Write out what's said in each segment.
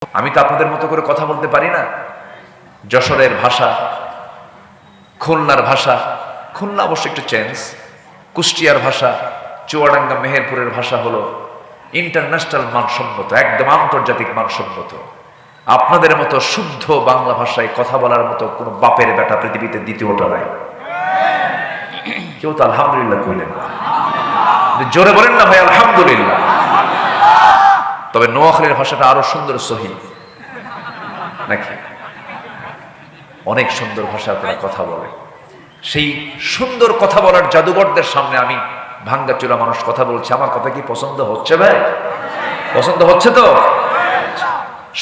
আমি তো আপনাদের মতো করে কথা বলতে পারি না। যশোরের ভাষা, খুলনার ভাষা, খুলনা অবশ্য একটু চেঞ্জ, কুষ্টিয়ার ভাষা, চুয়াডাঙ্গা মেহেরপুরের ভাষা হলো ইন্টারন্যাশনাল মানসম্মত, একদম আন্তর্জাতিক মানসম্মত। আপনাদের মতো শুদ্ধ বাংলা ভাষায় কথা বলার মতো কোনো বাপের বেটা পৃথিবীতে দ্বিতীয়টা নাই। কেউ তো আলহামদুলিল্লাহ কইলেন না, জোরে বলেন না ভাই আলহামদুলিল্লাহ। তবে নোয়াখালীর ভাষাটা আরো সুন্দর, সহি নাকি? অনেক সুন্দর ভাষা তারা কথা বলে। সেই সুন্দর কথা বলার জাদুঘরদের সামনে আমি ভাঙ্গাচোরা মানুষ কথা বলছে, আমার কথা কি পছন্দ হচ্ছে ভাই? পছন্দ হচ্ছে তো?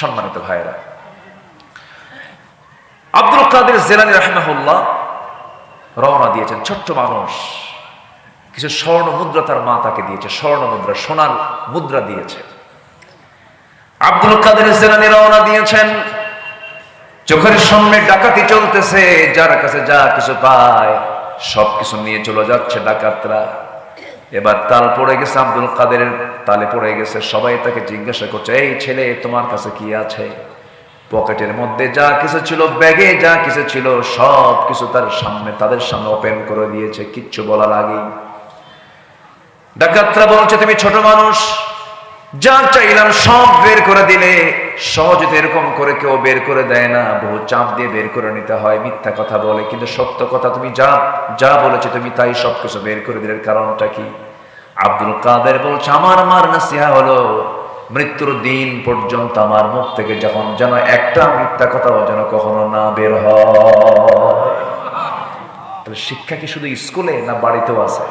সম্মানিত ভাইয়েরা, আব্দুল কাদের জিলানী রাহিমাহুল্লাহ রওনা দিয়েছেন। ছোট্ট মানুষ, কিছু স্বর্ণ মুদ্রা তার মা তাকে দিয়েছে, স্বর্ণ মুদ্রা, সোনার মুদ্রা দিয়েছে। আব্দুল কাদের জিলানী রওনা দিয়েছেন, চোখের সামনে ডাকাতি চলতেছে, যার কাছে যা কিছু পায় সবকিছু নিয়ে চলে যাচ্ছে ডাকাতরা। এবার তাল পড়ে গেছে, আব্দুল কাদেরের তালে পড়ে গেছে। সবাই তাকে জিজ্ঞাসা করছে, এই ছেলে তোমার কাছে কি আছে? পকেটের মধ্যে যা কিছু ছিল, ব্যাগে যা কিছু ছিল, সব কিছু তার সামনে, তাদের সামনে ওপেন করে দিয়েছে কিচ্ছু বলার আগেই। ডাকাতরা বলছে, তুমি ছোট মানুষ, যা চাইলাম সব বের করে দিলে। সহজে এরকম করে কেউ বের করে দেয় না, বহু চাপ দিয়ে বের করে নিতে হয়। মিথ্যা কথা বলে, কিন্তু সত্য কথা তুমি যা যা বলেছে তুমি তাই সবকিছু বের করে দিলে, কারণটা কি? আব্দুল কাদের বলছে, আমার মার নাসিহা হলো মৃত্যুর দিন পর্যন্ত আমার মুখ থেকে যখন যেন একটা মিথ্যা কথাও যেন কখনো না বের হয়। তাহলে শিক্ষা কি শুধু স্কুলে না বাড়িতেও আছে?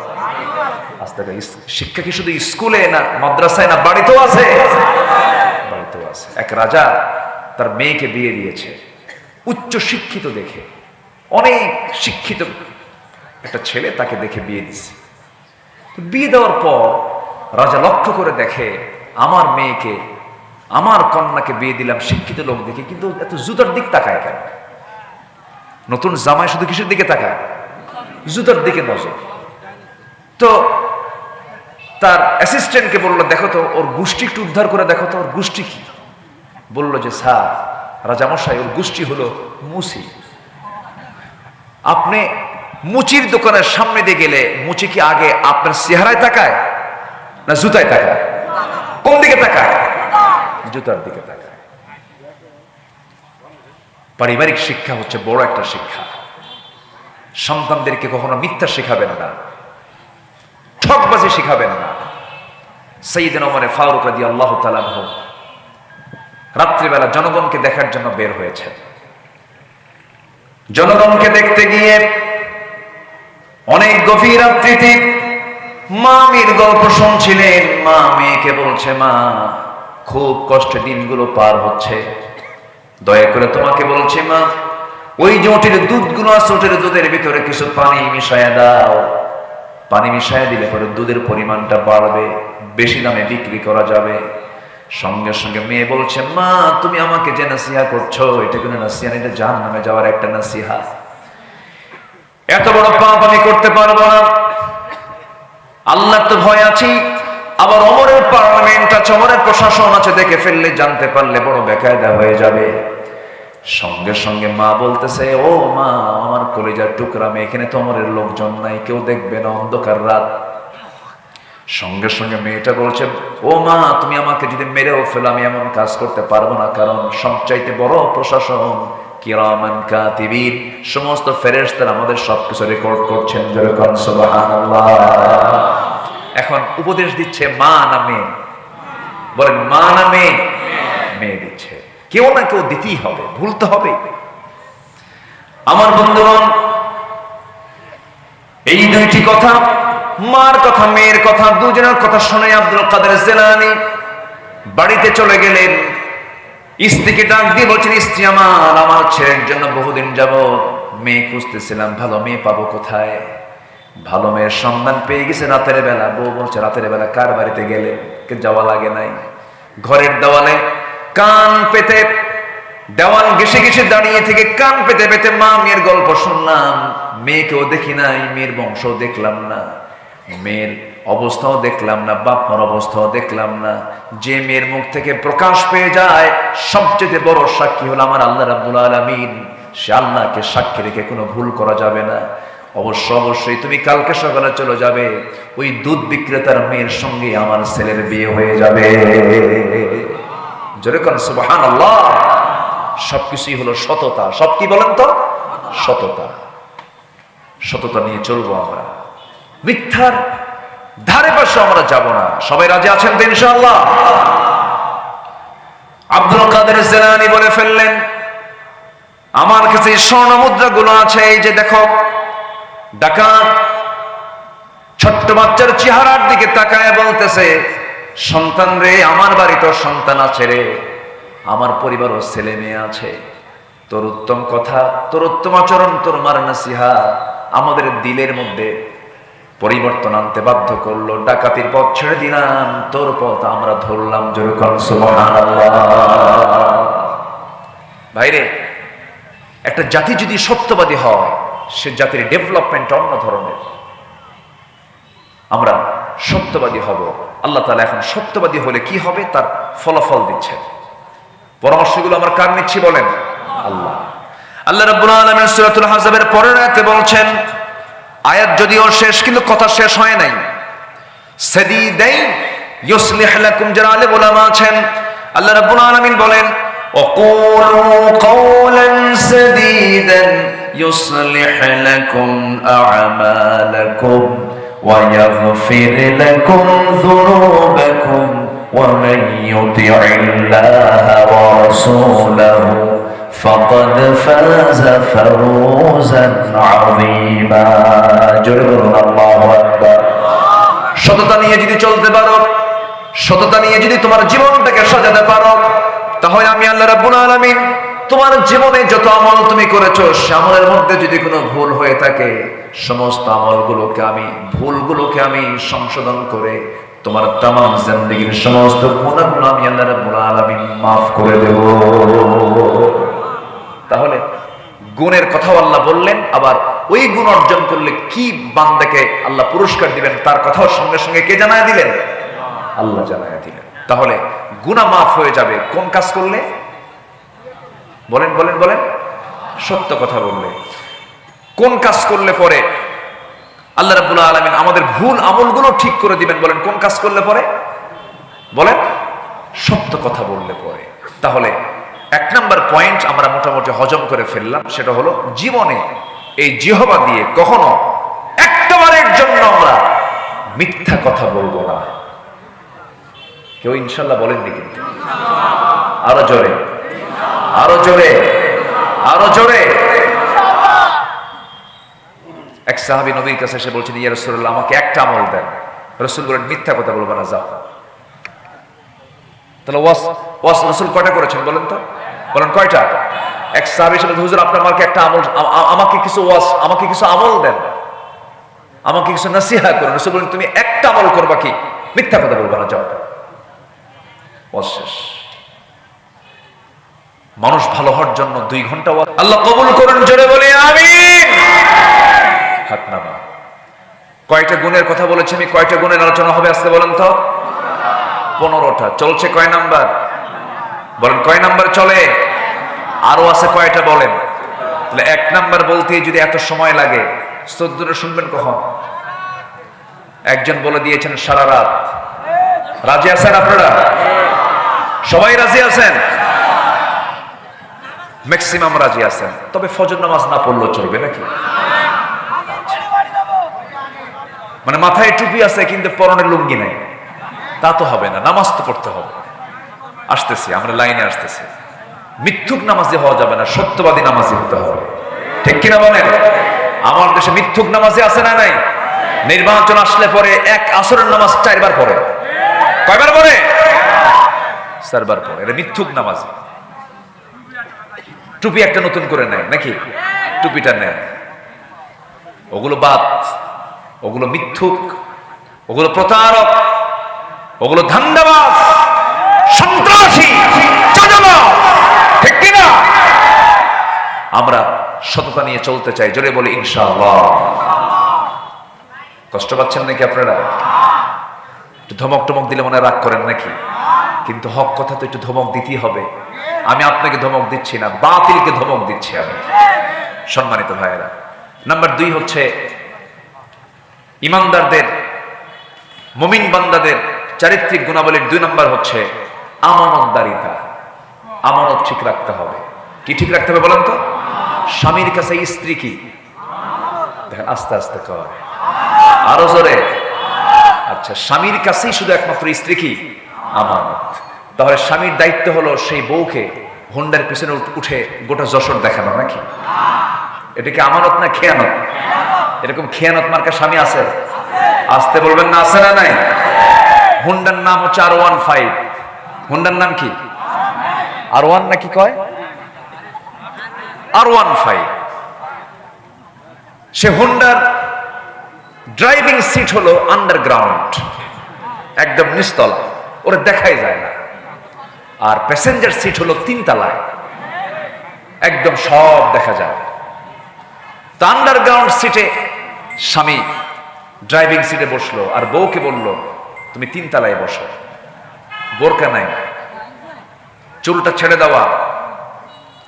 শিক্ষা কি শুধু স্কুলে না মাদ্রাসায় না বাড়িতেও আছে? বাড়িতেও আছে। এক রাজা তার মেয়েকে বিয়ে দিয়েছে উচ্চ শিক্ষিত দেখে, অনেক শিক্ষিত একটা ছেলে তাকে দেখে বিয়ে দিচ্ছে। বিয়ে দেওয়ার পর রাজা লক্ষ্য করে দেখে, আমার মেয়েকে, আমার কন্যাকে বিয়ে দিলাম শিক্ষিত লোক দেখে, কিন্তু এত জুতার দিক তাকায় কেন? নতুন জামাই শুধু কিসের দিকে তাকায়? জুতার দিকে নজর। তো তার অ্যাসিস্ট্যান্টকে বললো, দেখো তো ওর গোষ্ঠী একটু উদ্ধার করে দেখো তো, ওর গোষ্ঠী কি? বললো যে, স্যার রাজামশাই, ওর গোষ্ঠী হলো মুচি। আপনি মুচির দোকানের সামনে দিয়ে গেলে মুচি কি আগে আপনার চেহারায় তাকায় না জুতায় তাকায়? কোন দিকে তাকায়? জুতার দিকে তাকায়। পারিবারিক শিক্ষা হচ্ছে বড় একটা শিক্ষা। সন্তানদেরকে কখনো মিথ্যা শেখাবেন না, ঠকবাজি শিখাবেন না। সাইয়েদনা ওমর ফারুক রাদিয়াল্লাহু তাআলা আনহু রাত্রিবেলা জনগণকে দেখার জন্য বের হয়েছে। জনগণকে দেখতে গিয়ে অনেক গভীর রাত্রিতে মা মেয়ের গল্প শুনছিলেন। মা মেয়েকে বলছে, মা খুব কষ্টে দিনগুলো পার হচ্ছে, দয়া করে তোমাকে বলছি মা, ওই যে ওটের দুধগুলো আছে, ওটের দুধের ভিতরে কিছু পানি মিশায়া দাও। পানি মিশায়া দিলে পরে দুধের পরিমাণটা বাড়বে, বেশি দামে বিক্রি করা যাবে। সঙ্গে সঙ্গে মেয়ে বলছে, মা তুমি আমাকে যে নাসিহা করছো এটা কোনো নাসিহা না, এটা জাহান্নামে যাওয়ার একটা নাসিহা। এত বড় পাপ আমি করতে পারবো না, আল্লাহর তো ভয় আছি। আবার ওমরের পার্লামেন্ট আছে, ওমরের প্রশাসন আছে, দেখে ফেললে জানতে পারলে বড় বেকায়দা হয়ে যাবে। সঙ্গে সঙ্গে মা বলতেছে, ও মা আমার কলিজার টুকরা মেয়ে, এখানে তো ওমরের লোকজন নাই, কেউ দেখবে না, অন্ধকার রাত। সঙ্গে সঙ্গে মেয়েটা বলছে, ও মা তুমি আমাকে যদি মেরেও ফেলো আমি এমন কাজ করতে পারবো না, কারণ সবচাইতে বড় প্রশাসন কিরামান কাতিবিন, সমস্ত ফেরেশতারা আমাদের সবকিছু রেকর্ড করছেন। যেরকম সুবহানাল্লাহ। এখন উপদেশ দিচ্ছে মা না মেয়ে? বলেন মা না মেয়ে? মেয়ে দিচ্ছে। কেউ না কেউ দিতেই হবে, ভুলতে হবে। আমার বন্ধুগণ, এই দুইটি কথা, মার কথা মেয়ের কথা, দুজনের কথা শুনে আব্দুল কাদের জিলানী বাড়িতে চলে গেলেন। স্ত্রীকে ডাক দিয়ে বলছেন, স্ত্রী আমার ছেলের জন্য বহুদিন যাবত মেয়ে খুঁজতেছিলাম, ভালো মেয়ে পাবো কোথায়? ভালো মেয়ের সন্ধান পেয়ে গেছে রাতের বেলা। বউ বলছে, রাতের বেলা কার বাড়িতে গেলে? কে যাওয়া লাগে নাই। ঘরের দেওয়ালে কান পেতে, দেওয়াল ঘেসে ঘেসে দাঁড়িয়ে থেকে কান পেতে পেতে মা মেয়ের গল্প শুনলাম। মেয়েকেও দেখি নাই, মেয়ের বংশও দেখলাম না। মেয়ের অবস্থাও দেখলাম না, বাপ মার অবস্থাও দেখলাম না। যে মেয়ের মুখ থেকে প্রকাশ পেয়ে যায় সবচেয়ে বড় সাক্ষী হলো আমার আল্লাহ রাব্বুল আলামিন। সে আল্লাহকে সাক্ষী রেখে কোনো ভুল করা যাবে না। অবশ্যই তুমি কালকে সকালে চলে যাবে, ওই দুধ বিক্রেতার মেয়ের সঙ্গে আমার ছেলের বিয়ে হয়ে যাবে। জোরে কোন সুবহানাল্লাহ। সবকিছুই হলো সততা। সব কি বলেন তো? সততা। সততা নিয়ে চলবো আমরা, মিথ্যার ধারে পাশে আমরা যাব না। সবাই রাজি আছেন তো ইনশাআল্লাহ? আব্দুল কাদের জিলানী বলে ফেললেন, আমার কাছে স্বর্ণ মুদ্রাগুলো আছে, এই যে দেখো। ডাকাত ছোট্ট বাচ্চার চেহারার দিকে তাকায় বলতেছে, সন্তান রে, আমার বাড়িতে সন্তান আছে রে, আমার পরিবারও ছেলে মেয়ে আছে। তোর উত্তম কথা, তোর উত্তম আচরণ, তোর মার নসিহা আমাদের দিলের মধ্যে পরিবর্তন আনতে বাধ্য করলো। ডাকাতির পথ ছেড়ে দিলাম, তোর পথ আমরা ধরলাম। জোরে কোন সুবহানাল্লাহ। ভাইরে, একটা জাতি যদি সত্যবাদী হয়, সে জাতির ডেভেলপমেন্ট অন্য ধরনের। আমরা সত্যবাদী হব। আল্লাহ তাআলা এখন সত্যবাদী হলে কি হবে তার ফলাফল দিচ্ছেন। পরামর্শগুলো আমরা কার নিচ্ছি বলেন? আল্লাহ। আল্লাহ রাব্বুল আলামিন সূরাতুল আহজাবের পরের আয়াতে বলছেন, আয়াত যদিও শেষ কিন্তু কথা শেষ হয় নাই। সাদিদাই ইউসলিহ লাকুম, যারা আলেম উলামা আছেন, আল্লাহ রাব্বুল আলামিন বলেন, ওয়াকুলু কাওলান সাদিদান ইউসলিহ লাকুম আ'মালাকুম ওয়া ইয়াগফির লাকুম যুনুবাকুম ওয়া মান ইউতি'ইল্লাহা ওয়া রাসূলাহু ফাকাদ ফাযা ফাওজান আযীমা। জোরে বলুন আল্লাহু আকবার। সততা নিয়ে যদি চলতে পারো, সততা নিয়ে যদি তোমার জীবনটাকে সাজাতে পারো, তাহলে আমি আল্লাহ রাব্বুল আলামিন তোমার জীবনে যত আমল তুমি করেছো, সে আমলের মধ্যে যদি কোনো ভুল হয়ে থাকে, সমস্ত ভুলগুলোকে আমি সংশোধন করে তোমার তামাম জিন্দেগীর সমস্ত গুনাহগুলো আমি আল্লাহ রাব্বুল আলামিন মাফ করে দেব। তাহলে গুণের কথাও আল্লাহ বললেন, আবার ওই গুণ অর্জন করলে কি বান্দাকে আল্লাহ পুরস্কার দিবেন তার কথাও সঙ্গে সঙ্গে কে জানায় দিলেন? আল্লাহ জানায় দিলেন। তাহলে গুনাহ মাফ হয়ে যাবে কোন কাজ করলে? বলেন বলেন বলেন। সত্য কথা বললে। কোন কাজ করলে পরে আল্লাহ রাব্বুল আলামিন আমাদের ভুল আমলগুলো ঠিক করে দিবেন? বলেন কোন কাজ করলে পরে? বলেন সত্য কথা বললে পরে। তাহলে এক নাম্বার পয়েন্ট আমরা মোটামুটি হজম করে ফেললাম, সেটা হলো জীবনে এই জিহবা দিয়ে কখনো একবারের জন্য আমরা মিথ্যা কথা বলবো না। কেউ ইনশাআল্লাহ বলেননি কিন্তু? আরো জোরে, আরো জোরে, আরো জোরে। এক সাহাবী নবীর কাছে এসে বলছেন, ইয়া রাসূলুল্লাহ, আমাকে একটা আমল দেন। রাসূল বলেন, মিথ্যা কথা বলবো না, যাও। তাহলে ওয়াস রাসূল কয়টা করেছেন বলেন তো? বলেন কয়টা? এক সাহাবী এসে বলছেন, হুজুর আপনি আমাকে একটা আমল, আমাকে কিছু আমল দেন, আমাকে কিছু নসিহত করুন। রাসূল বলেন, তুমি একটা আমল করবা, কি? মিথ্যা কথা বলবা না, যাও। ওয়াস শেষ। মানুষ ভালো হওয়ার জন্য 2 ঘন্টা ওয়াজ। আল্লাহ কবুল করুন, জোরে বলি আমিন। হাত নামা। কয়টা গুণের কথা বলেছি আমি? কয়টা গুণের আলোচনা হবে আজকে বলেন তো? 15টা। চলছে কয় নাম্বার? বলেন কয় নাম্বার চলে? আরো আছে কয়টা বলেন? তাহলে 1 নাম্বার বলতে যদি এত সময় লাগে, 14টা শুনবেন কখন? একজন বলে দিয়েছেন সারা রাত। রাজি আছেন আপনারা? সবাই রাজি আছেন? ম্যাক্সিমাম রাজি আছেন। তবে ফজর নামাজ না পড়লেও চলবে নাকি? মানে মাথায় টুপি আছে কিন্তু পরনে লুঙ্গি নাই, তা তো হবে না। নামাজ তো পড়তে হবে। আসতেছি, আমরা লাইনে আসতেছি। মিথ্যুক নামাজি হওয়া যাবে না, সত্যবাদী নামাজি হতে হবে। ঠিক কিনা বলেন? আমার দেশে মিথ্যুক নামাজি আছে না নাই? নির্বাচন আসলে পরে এক আসরের নামাজ 4 বার পড়ে। কয়বার পড়ে? 4 বার পড়ে। এটা মিথ্যুক নামাজি। টুপি একটা নতুন করে নেয় নাকি? টুপিটা নেয়। ওগুলো বাদ, ওগুলো মিথ্যুক, ওগুলো প্রতারক, ওগুলো ধান্দাবাজ, সন্ত্রাসী, চাঁদাবাজ। ঠিক কিনা? আমরা সততা নিয়ে চলতে চাই। জোরে বলি ইনশাআল্লাহ। কষ্ট পাচ্ছেন নাকি আপনারা? একটু ধমক টমক দিলে মনে হয় রাগ করেন নাকি? কিন্তু হক কথা তো একটু ধমক দিতেই হবে। আমি আপনাকে ধমক দিচ্ছি না, বাতিলকে ধমক দিচ্ছি আমি। সম্মানিত ভাইয়েরা, নাম্বার 2 হচ্ছে ইমানদারদের, মুমিন বান্দাদের চারিত্রিক গুণাবলীর 2 নম্বর হচ্ছে আমানতদারিতা। আমানত ঠিক রাখতে হবে। কি ঠিক রাখতে হবে বলেন তো? স্বামীর কাছে স্ত্রী কি? দেখেন আস্তে আস্তে কয়, আরো জোরে। আচ্ছা, স্বামীর কাছেই শুধু একমাত্র স্ত্রী কি? আমানত। তাহলে স্বামীর দায়িত্ব হলো সেই বউকে হুন্ডার পিছনে উঠে গোটা যশোর দেখানো নাকি? এটা কি আমানত না খেয়ানত? এরকম খেয়ানত মার্কা স্বামী আছে? আসতে বলবেন না, আছে না নাই? হুন্ডার নাম হচ্ছে R15। হুন্ডার নাম কি? R1 নাকি কয়? R15। সে হুন্ডার ড্রাইভিং সিট হলো আন্ডারগ্রাউন্ড, একদম নিচতলা, ওরা দেখাই যায় না। আর প্যাসেঞ্জার সিট হলো 3 তলায়, একদম সব দেখা যায়। তো আন্ডারগ্রাউন্ড সিটে স্বামী ড্রাইভিং সিটে বসলো, আর বউকে বলল তুমি 3 তলায় বসো। বোরকা নাই, চুলটা ছেড়ে দেওয়া,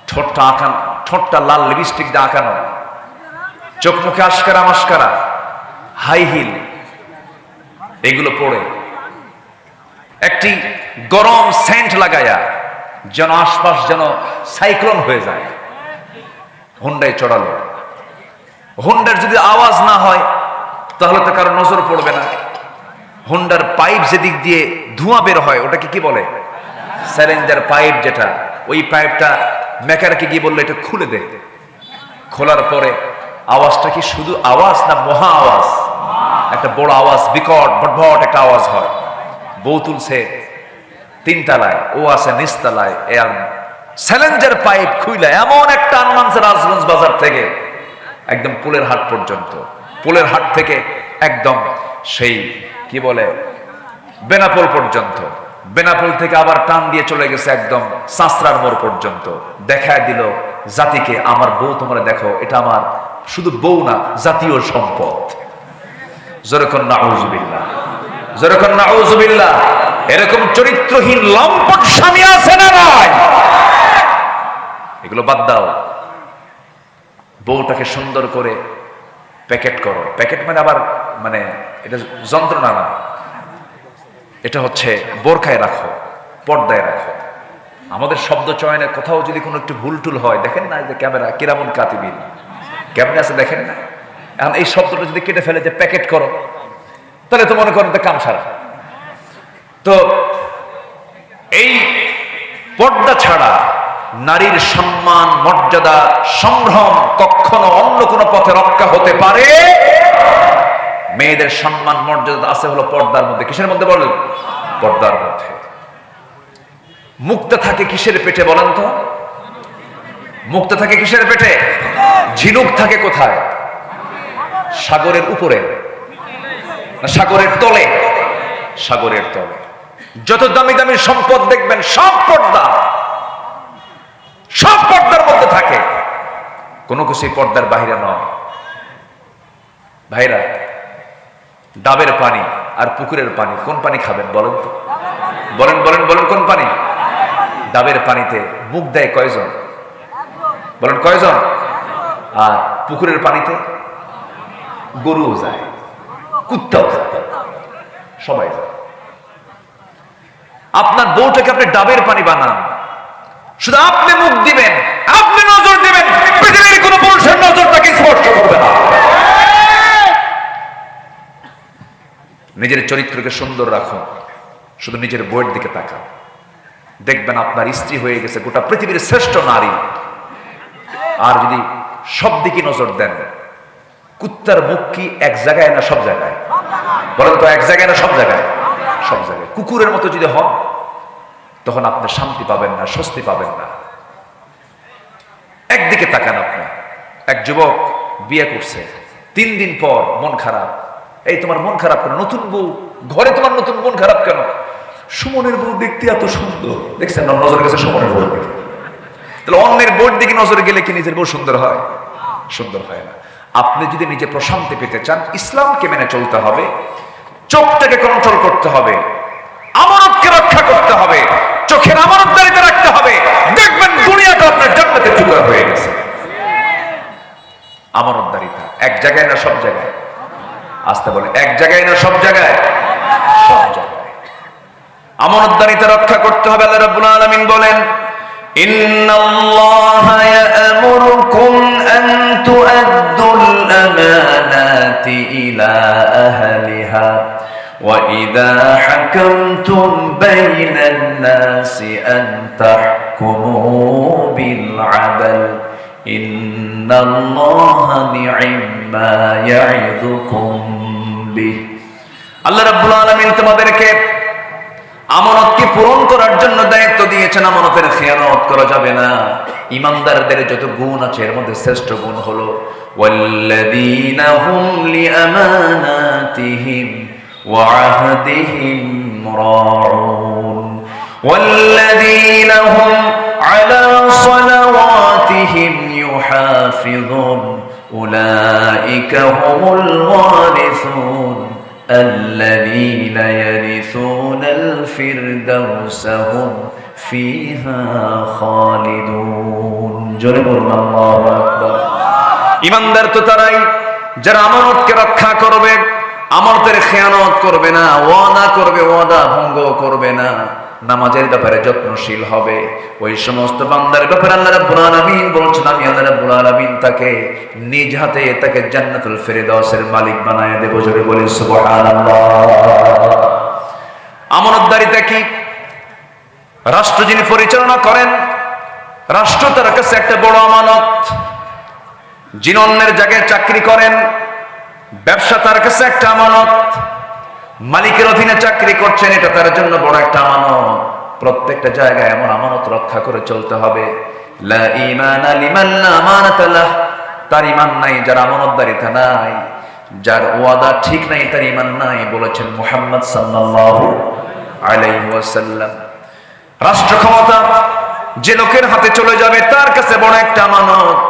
ঠোঁটটা আঁকানো, ঠোঁটটা লাল লিপস্টিক দিয়ে আঁকানো, চোখ মুখে আশকারা মাস্কারা, হাই হিল, এগুলো পরে একটি গরম সেন্ট লাগায়া যেন আশপাশ যেন সাইক্লোন হয়ে যায়, হুন্ডায় চড়ালো। হুন্ডার যদি আওয়াজ না হয় তাহলে তো কারো নজর পড়বে না। হুন্ডার পাইপ যেদিক দিয়ে ধোঁয়া বের হয় ওটাকে কি বলে? Silencer pipe. যেটা ওই পাইপটা মেকারকে গিয়ে বললো এটা খুলে দে। খোলার পরে আওয়াজটা কি শুধু আওয়াজ না মহা আওয়াজ? একটা বড় আওয়াজ, বিকট ভটভট একটা আওয়াজ হয়। বউ তুলছে 3 তলায়, ও আছে নিচতলায়। সাইলেন্সার পাইপ খুইলা এমন একটা আনমানছে রাজগঞ্জ বাজার থেকে একদম পুলের হাট পর্যন্ত, পুলের হাট থেকে একদম সেই কি বলে বেনাপোল পর্যন্ত, বেনাপোল থেকে আবার টান দিয়ে চলে গেছে একদম সাঁচরার মোড় পর্যন্ত। দেখায় দিল জাতিকে, আমার বউ তোমরা দেখো, এটা আমার শুধু বউ না, জাতীয় সম্পদ। যেরকম নাউজুবিল্লাহ, যেরকম নাউজুবিল্লাহ। এরকম চরিত্রহীন লম্পট স্বামী আছে না নাই? এগুলো বাদ দাও। বউটাকে সুন্দর করে প্যাকেট করো। প্যাকেট মানে আবার মানে এটা যন্ত্রণা না, এটা হচ্ছে বোরখায় রাখো, পর্দায় রাখো। আমাদের শব্দ চয়নে কোথাও যদি কোনো একটু ভুল টুল হয়, দেখেন না যে ক্যামেরা কিরামুন কাতিবিন কেমনে আছে দেখেন না? এখন এই শব্দটা যদি কেটে ফেলে যে প্যাকেট করো, তাহলে তো মনে করেন তো কাম সারা। তো এই পর্দা ছাড়া নারীর সম্মান, মর্যাদা, সংগ্রাম কখনো অন্য কোনো পথে রক্ষা হতে পারে? মেয়েদের সম্মান মর্যাদা আছে হলো পর্দার মধ্যে। কিসের মধ্যে বলেন? পর্দার মধ্যে। মুক্তা থাকে কিসের পেটে বলেন তো? মুক্তা থাকে কিসের পেটে? ঝিনুক থাকে কোথায়? সাগরের উপরে না সাগরের তলে? সাগরের তলে। যত দামি দামি সম্পদ দেখবেন সব পর্দা, সব পর্দার মধ্যে থাকে, কোনো কিছুই পর্দার বাহিরে নয়। ভাইরা, ডাবের পানি আর পুকুরের পানি, কোন পানি খাবেন বলেন তো? বলেন বলেন বলেন, কোন পানি? ডাবের পানিতে মুখ দেয় কয়জন? বলেন কয়জন? আর পুকুরের পানিতে গরুও যায়, কুত্তাও যায়, সবাই যায়। আপনার বউটাকে আপনি ডাবের পানি বানান, শুধু আপনি মুখ দিবেন, আপনি নজর দিবেন, পৃথিবীর কোন পুরুষের নজর তাকে স্পর্শ করবে না। নিজের চরিত্রকে সুন্দর রাখুন, শুধু নিজের বউয়ের দিকে তাকান, দেখবেন আপনার স্ত্রী হয়ে গেছে গোটা পৃথিবীর শ্রেষ্ঠ নারী। আর যদি সব দিকে নজর দেন, কুত্তার মুখ কি এক জায়গায় না সব জায়গায়? বলেন তো, এক জায়গায় না সব জায়গায়? সব জায়গায়। কুকুরের মতো যদি হন তখন আপনি শান্তি পাবেন না, স্বস্তি পাবেন না। একদিকে তাকান আপনি। এক যুবক বিয়ে করছে, 3 দিন পর মন খারাপ। এই তোমার মন খারাপ কেন? নতুন বউ ঘরে, তোমার নতুন মন খারাপ কেন? সুমনের বউ দেখতে এত সুন্দর। দেখছেন না, নজর গেছে সুমনের বউ দিকে। তাহলে অন্যের বউর দিকে নজর গেলে কি নিজের বউ সুন্দর হয়? সুন্দর হয় না। আপনি যদি নিজে প্রশান্তি পেতে চান, ইসলামকে মেনে চলতে হবে। চোখটাকে কন্ট্রোল করতে হবে, আমানতকে রক্ষা করতে হবে, চোখের আমানতদারিতে রাখতে হবে। দেখবেন দুনিয়াটা আপনার জান্নাতের টুকরা হয়ে গেছে। আমানতদারিতা এক জায়গায় না সব জায়গায়? আসতে বলে, এক জায়গায় না সব জায়গায়? সব জায়গায় আমানতদারিতা রক্ষা করতে হবে। আল্লাহ রাব্বুল আলামিন বলেন, ইন্নাল্লাহা ইয়া'মুরুকুম আন তু'আদ্দুল আমানাতি ইলা আহলিহা ওয়া ইযা হাকামতুম বাইনান নাসি আন তাহকুমু বিল আদল ইন্নাল্লাহা নি'মা ইয়া'ইযুকুম বিহি। আল্লাহ রাব্বুল আলামিন তোমাদেরকে আমানতকে পূরণ করার জন্য দায়িত্ব দিয়েছেন। আমানতের খেয়ানত করা যাবে না। ইমানদারদের যত গুণ আছে এর মধ্যে শ্রেষ্ঠ গুণ হলো ওয়াল্লাযীনা হুম লিআমানাতিহিম ওয়া আহদিহিম রাউন ওয়াল্লাযীনা হুম আলা সালাওয়াতিহিম ইউহাফিযুন উলাইকা হুমুল ওয়ারিসুন الذين يرثون الفردوس هم فيها خالدون। জোরে বলুন আল্লাহু আকবার। ঈমানদার তো তারাই যারা আমানতকে রক্ষা করবে, আমানতের খেয়ানত করবে না, ওয়াদা করবে, ওয়াদা ভঙ্গ করবে না, নামাজের ব্যাপারে যত্নশীল হবে। ওই সমস্ত বান্দার ব্যাপারে আল্লাহ রাব্বুল আলামিন বলছেন, আমি আল্লাহ রাব্বুল আলামিন তাকে নিজ হাতে তাকে জান্নাতুল ফেরদাউসের মালিক বানায় দেব। জোরে বলি সুবহানাল্লাহ। আমানতদারিতা কি? রাষ্ট্র যিনি পরিচালনা করেন, রাষ্ট্র তার কাছে একটা বড় আমানত। যিনি অন্যের জায়গায় চাকরি করেন, ব্যবসা তার কাছে একটা আমানত। মালিকের অধীনে চাকরি করছেন, এটা তার জন্য বড় একটা আমানত। প্রত্যেকটা জায়গায় এমন আমানত রক্ষা করে চলতে হবে। লা ঈমানা লিমান লা আমানাতা লাহ, তার ঈমান নাই যার আমানতদারিতা নাই, যার ওয়াদা ঠিক নাই তার ঈমান নাই, বলেছেন মুহাম্মদ সাল্লাল্লাহু আলাইহি ওয়াসাল্লাম। রাষ্ট্র ক্ষমতা যে লোকের হাতে চলে যাবে তার কাছে বড় একটা আমানত।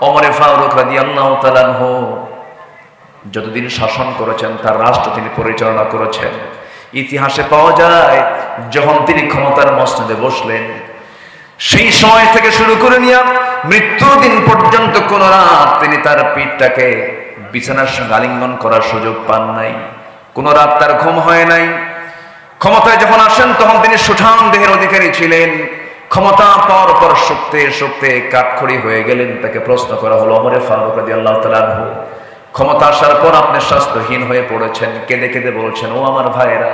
ওমর ফারুক রাদিয়াল্লাহু তাআলা আনহু যতদিন শাসন করেছেন, তার রাষ্ট্র তিনি পরিচালনা করেছেন। ইতিহাসে পাওয়া যায় যখন তিনি ক্ষমতার মসনদে বসলেন, সেই সময় থেকে শুরু করে নিয়ে মৃত্যুর দিন পর্যন্ত কোন রাত তিনি তার পিঠটাকে বিছানার সঙ্গে আলিঙ্গন করার সুযোগ পান নাই। কোন রাত তার ঘুম হয় নাই। ক্ষমতায় যখন আসেন তখন তিনি সুঠাম দেহের অধিকারী ছিলেন। ক্ষমতা পাওয়ার পর শক্তে শক্তে কাঠখড়ি হয়ে গেলেন। তাকে প্রশ্ন করা হলো, ওমর ফারুক রাদিয়াল্লাহু তাআলা আনহু, ক্ষমতা আসার পর আপনি স্বাস্থ্যহীন হয়ে পড়েছেন। কেঁদে কেঁদে বলছেন, ও আমার ভাইয়েরা,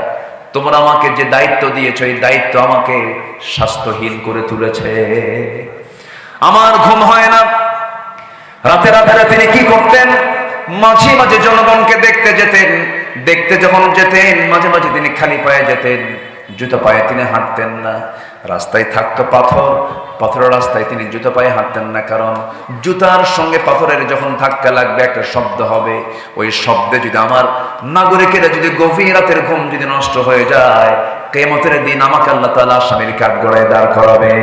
তোমরা আমাকে যে দায়িত্ব দিয়েছো এই দায়িত্ব আমাকে স্বাস্থ্যহীন করে তুলেছে। আমার ঘুম হয় না। রাতে রাতে তিনি কি করতেন? মাঝে মাঝে জনগণকে দেখতে যেতেন। দেখতে যখন যেতেন মাঝে মাঝে তিনি খালি পায়ে যেতেন, জুতো পায়ে তিনি হাঁটতেন না। রাস্তায় থাকতো পাথর, পাথরের রাস্তায় তিনি জুতো পায়ে হাঁটতেন না, কারণ জুতার সঙ্গে পাথরের যখন ধাক্কা লাগবে একটা শব্দ হবে। ওই শব্দে যদি আমার নাগরিকেরা যদি গভীর রাতের ঘুম যদি নষ্ট হয়ে যায়, কিয়ামতের দিন আমাকে আল্লাহ তাআলা আসামির কাঠগড়ায় দাঁড় করাবে।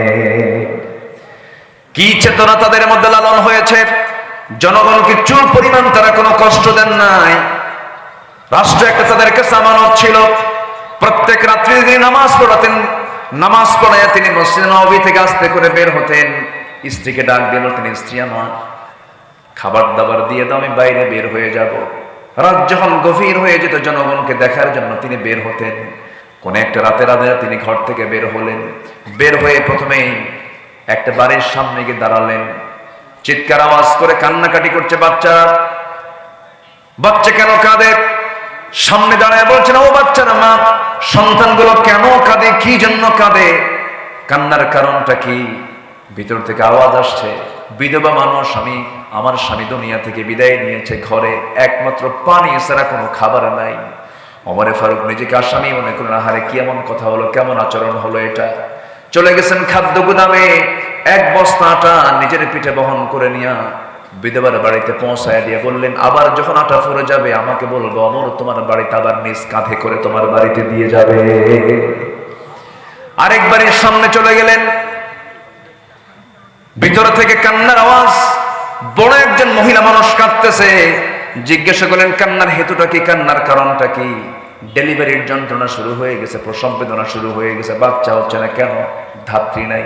কি চেতনা তাদের মধ্যে লালন হয়েছে! জনগণকে চুল পরিমাণ তারা কোনো কষ্ট দেন নাই। রাষ্ট্র একটা তাদের কাছে আমানত ছিল। প্রত্যেক রাত্রি তিনি নামাজ পড়াতেন। নামাজ পড়াইয়া তিনি মসজিদ নববী থেকে আস্তে করে বের হতেন। স্ত্রীকে ডাক দিল, তিনি, স্ত্রী আমার, খাবার দাবার দিয়ে দাও, আমি বাইরে বের হয়ে যাব। রাত যখন গভীর হয়ে যেত জনগণকে দেখার জন্য তিনি বের হতেন। কোন একটা রাতে রাতে তিনি ঘর থেকে বের হলেন। বের হয়ে প্রথমেই একটা বাড়ির সামনে গিয়ে দাঁড়ালেন। চিৎকার আওয়াজ করে কান্নাকাটি করছে বাচ্চা। বাচ্চা কেন কাঁদে? সামনে দাঁড়ায় বলছেন, ও বাচ্চারা, মা, সন্তানগুলো কেন কাঁদে? কি জন্য কাঁদে? কান্নার কারণটা কি? ভিতর থেকে আওয়াজ আসছে, বিধবা মানুষ, আমার স্বামী দুনিয়া থেকে বিদায় নিয়েছে, ঘরে একমাত্র পানি ছাড়া কোনো খাবার নাই। ওমর ফারুক নিজেকে আসামি মনে করেন, আহারে কি এমন কথা হলো, কেমন আচরণ হলো এটা। চলে গেছেন খাদ্য গুদামে, এক বস্তা আটা নিজের পিঠে বহন করে নিয়ে বিধবার বাড়িতে পৌঁছায় দিয়ে বললেন, আবার যখন আটা ফুরে যাবে আমাকে বলবো, ওমর তোমার বাড়িতে আবার নিজ কাঁধে করে তোমার বাড়িতে দিয়ে যাবে। আরেকবারের সামনে চলে গেলেন। ভিতর থেকে কান্নার আওয়াজ। বড় একজন মহিলা মানুষ কাঁদতেছে। জিজ্ঞাসা করলেন, কান্নার হেতুটা কি, কান্নার কারণটা কি? ডেলিভারির যন্ত্রণা শুরু হয়ে গেছে, প্রসব বেদনা শুরু হয়ে গেছে, বাচ্চা হচ্ছে না কেন? ধাত্রী নাই,